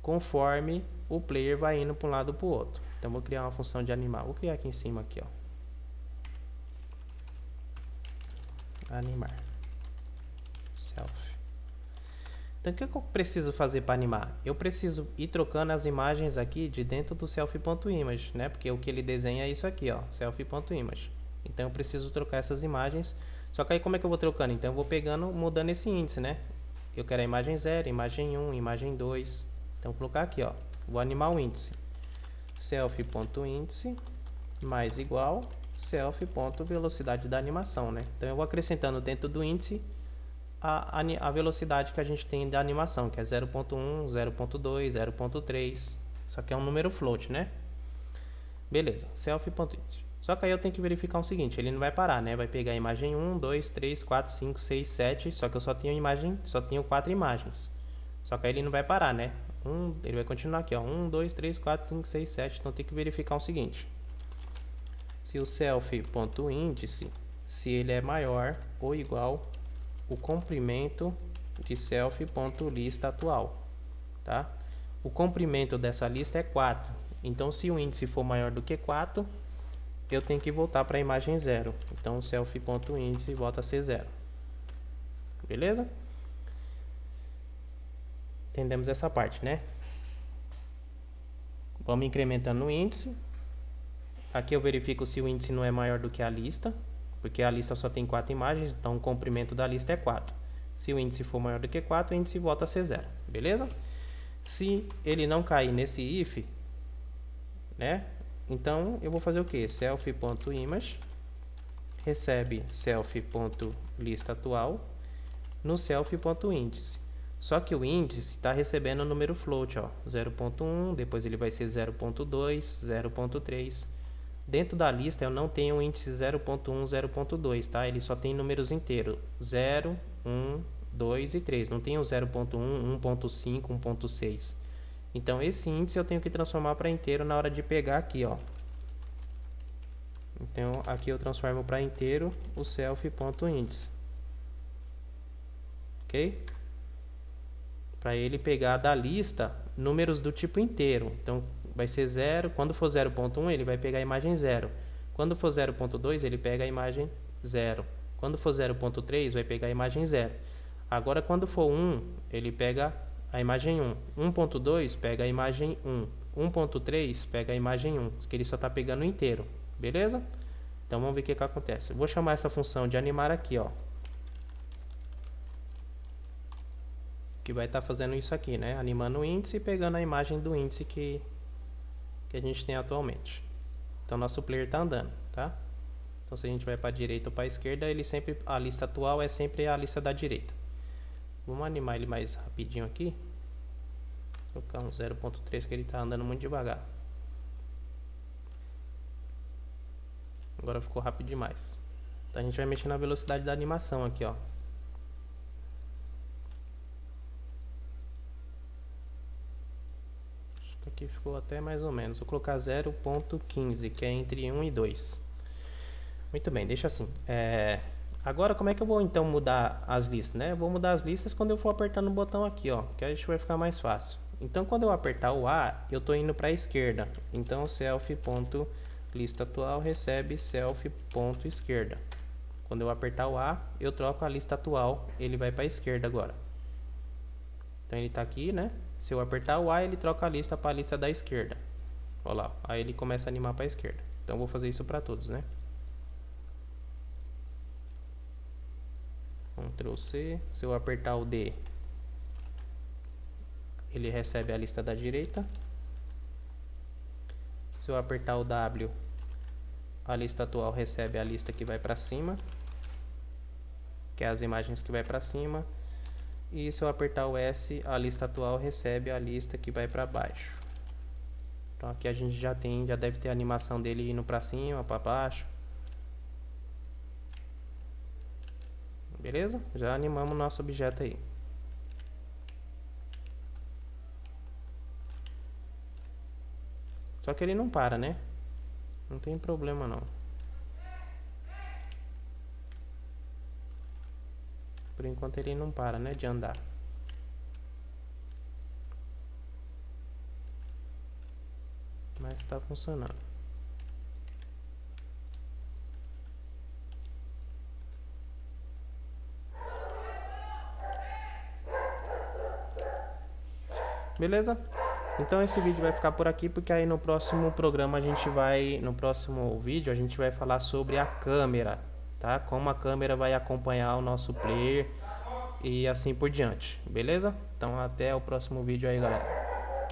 A: conforme o player vai indo para um lado ou para o outro. Então vou criar uma função de animar. Vou criar aqui em cima aqui, ó. Animar self. Então o que eu preciso fazer para animar? Eu preciso ir trocando as imagens aqui de dentro do selfie.image, né? Porque o que ele desenha é isso aqui, ó, selfie.image. Então eu preciso trocar essas imagens. Só que aí como é que eu vou trocando? Então eu vou pegando, mudando esse índice, né? Eu quero a imagem 0, imagem 1, imagem 2. Então vou colocar aqui, ó, vou animar o índice. Selfie.índice mais igual selfie.velocidade da animação, né? Então eu vou acrescentando dentro do índice a velocidade que a gente tem da animação, que é 0.1, 0.2, 0.3. Só que é um número float, né? Beleza, selfie.índice. Só que aí eu tenho que verificar o seguinte, ele não vai parar, né? Vai pegar a imagem 1, 2, 3, 4, 5, 6, 7, só que eu só tenho 4 imagens. Só que aí ele não vai parar, né? Ele vai continuar aqui, ó, 1, 2, 3, 4, 5, 6, 7. Então tem que verificar o seguinte: se o selfie.índice, se ele é maior ou igual o comprimento de selfie.lista atual, tá? O comprimento dessa lista é 4. Então se o índice for maior do que 4, eu tenho que voltar para a imagem 0. Então o selfie.índice volta a ser 0. Beleza? Entendemos essa parte, né? Vamos incrementando o índice. Aqui eu verifico se o índice não é maior do que a lista, porque a lista só tem 4 imagens, então o comprimento da lista é 4. Se o índice for maior do que 4, o índice volta a ser 0. Beleza? Se ele não cair nesse if, né? Então eu vou fazer o que? Selfie.image recebe selfie.lista atual no selfie.índice. Só que o índice está recebendo o número float, ó, 0.1, depois ele vai ser 0.2, 0.3. Dentro da lista eu não tenho o índice 0.1, 0.2, tá? Ele só tem números inteiros, 0, 1, 2 e 3. Não tem o 0.1, 1.5, 1.6. Então esse índice eu tenho que transformar para inteiro na hora de pegar aqui, ó. Então aqui eu transformo para inteiro o self.índice. Ok? Para ele pegar da lista números do tipo inteiro. Então vai ser 0, quando for 0.1 ele vai pegar a imagem 0. Quando for 0.2 ele pega a imagem 0. Quando for 0.3 vai pegar a imagem 0. Agora quando for 1 ele pega a imagem 1. 1.2 pega a imagem 1. 1.3 pega a imagem 1, que ele só está pegando o inteiro. Beleza? Então vamos ver o que acontece. Eu vou chamar essa função de animar aqui, ó. Que vai estar fazendo isso aqui, né? Animando o índice e pegando a imagem do índice que a gente tem atualmente. Então nosso player está andando, tá? Então se a gente vai para a direita ou para a esquerda, ele sempre, a lista atual é sempre a lista da direita. Vamos animar ele mais rapidinho aqui. Vou colocar um 0.3 que ele está andando muito devagar. Agora ficou rápido demais. Então a gente vai mexer na velocidade da animação aqui, ó. Acho que aqui ficou até mais ou menos. Vou colocar 0.15, que é entre 1 e 2. Muito bem, deixa assim. Agora como é que eu vou então mudar as listas, né? Eu vou mudar as listas quando eu for apertando o botão aqui, ó, que a gente vai ficar mais fácil. Então quando eu apertar o A, eu estou indo para a esquerda. Então self.lista atual recebe self.esquerda. Quando eu apertar o A, eu troco a lista atual, ele vai para a esquerda agora. Então ele está aqui, né? Se eu apertar o A, ele troca a lista para a lista da esquerda. Olha lá, aí ele começa a animar para a esquerda. Então eu vou fazer isso para todos, né? Ctrl C, se eu apertar o D, ele recebe a lista da direita. Se eu apertar o W, a lista atual recebe a lista que vai para cima, que é as imagens que vai para cima. E se eu apertar o S, a lista atual recebe a lista que vai para baixo. Então aqui a gente já deve ter a animação dele indo para cima, para baixo. Beleza? Já animamos o nosso objeto aí. Só que ele não para, né? Não tem problema não. Por enquanto ele não para, né, de andar. Mas está funcionando. Beleza? Então esse vídeo vai ficar por aqui, porque aí no próximo programa no próximo vídeo a gente vai falar sobre a câmera, tá? Como a câmera vai acompanhar o nosso player e assim por diante, beleza? Então até o próximo vídeo aí, galera.